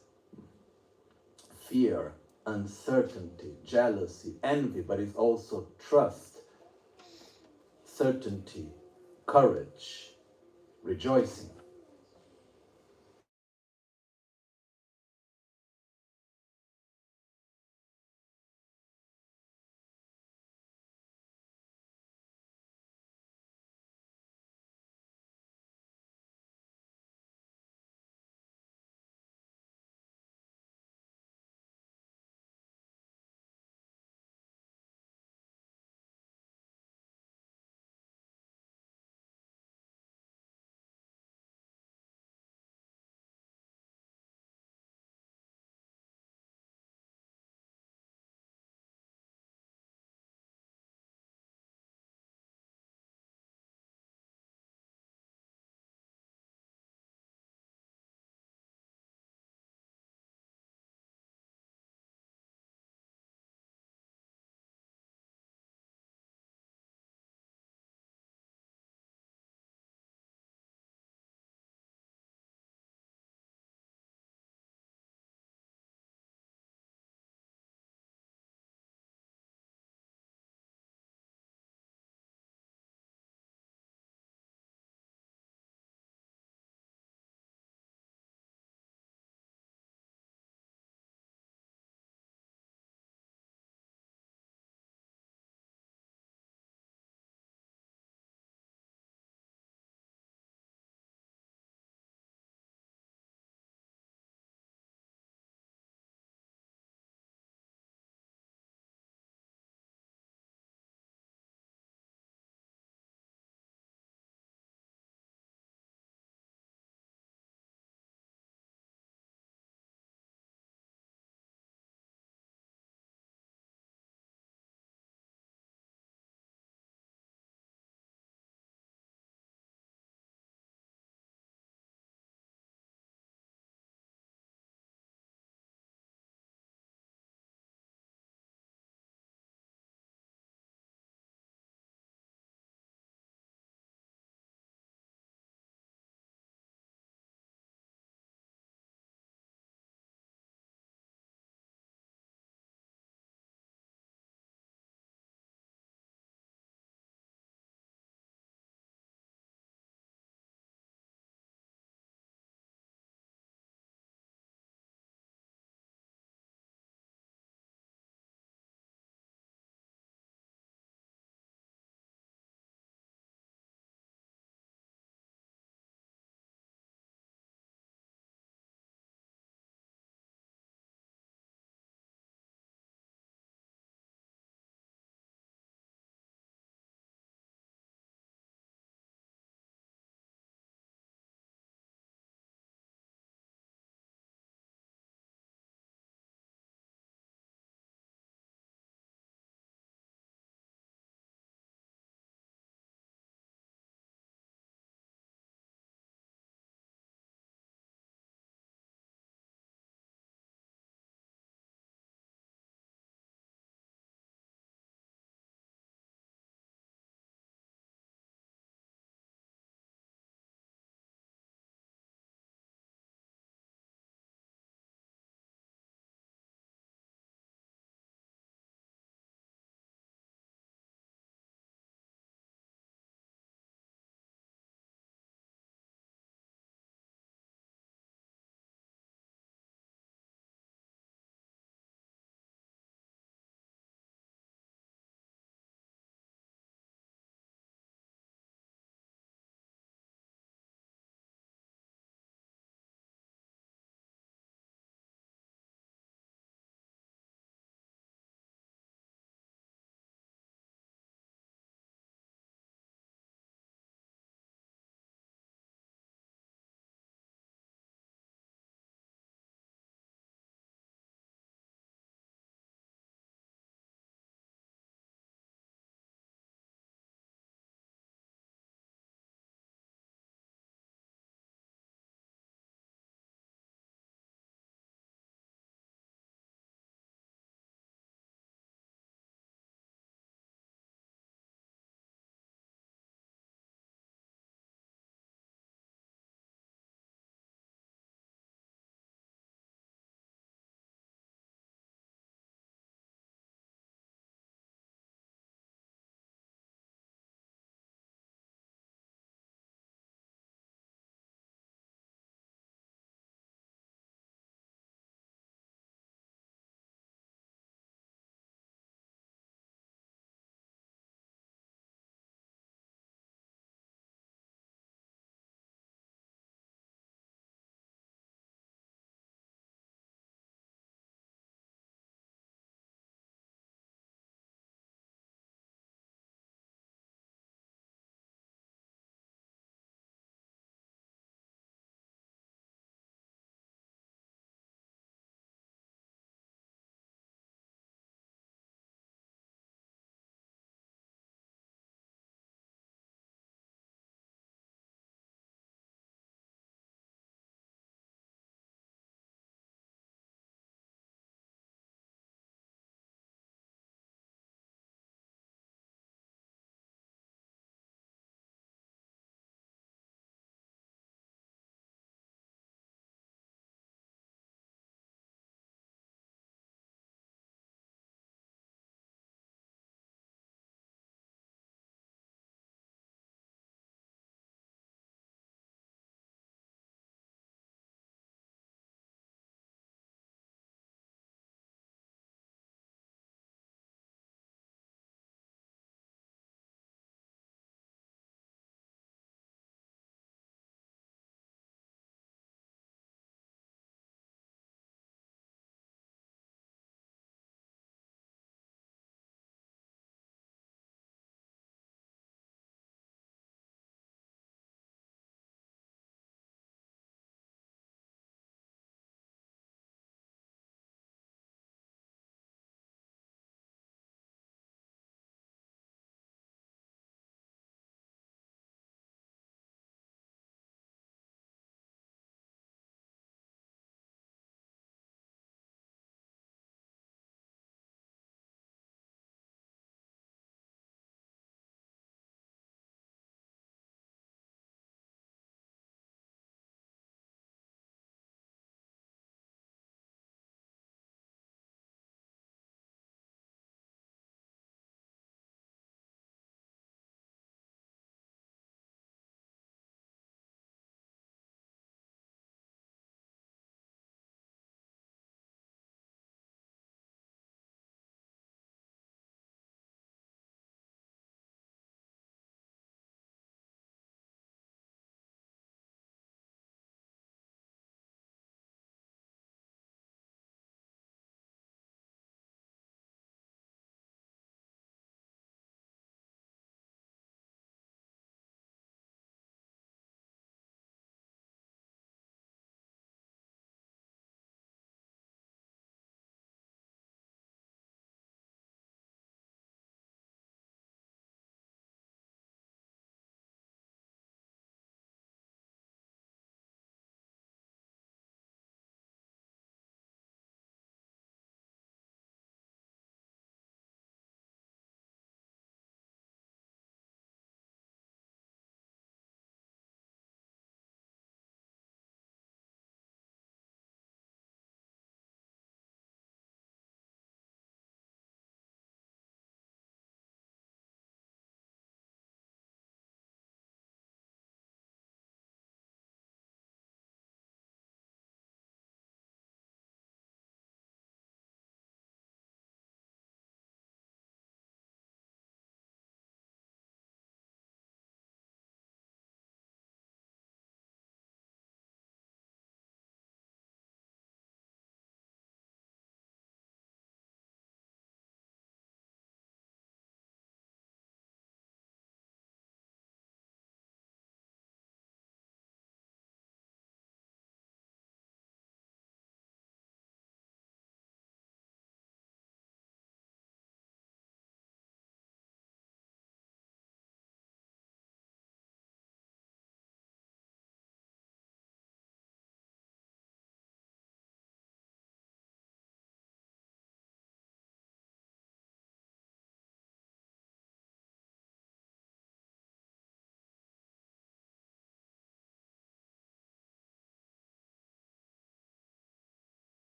fear, uncertainty, jealousy, envy, but it's also trust, certainty, courage, rejoicing.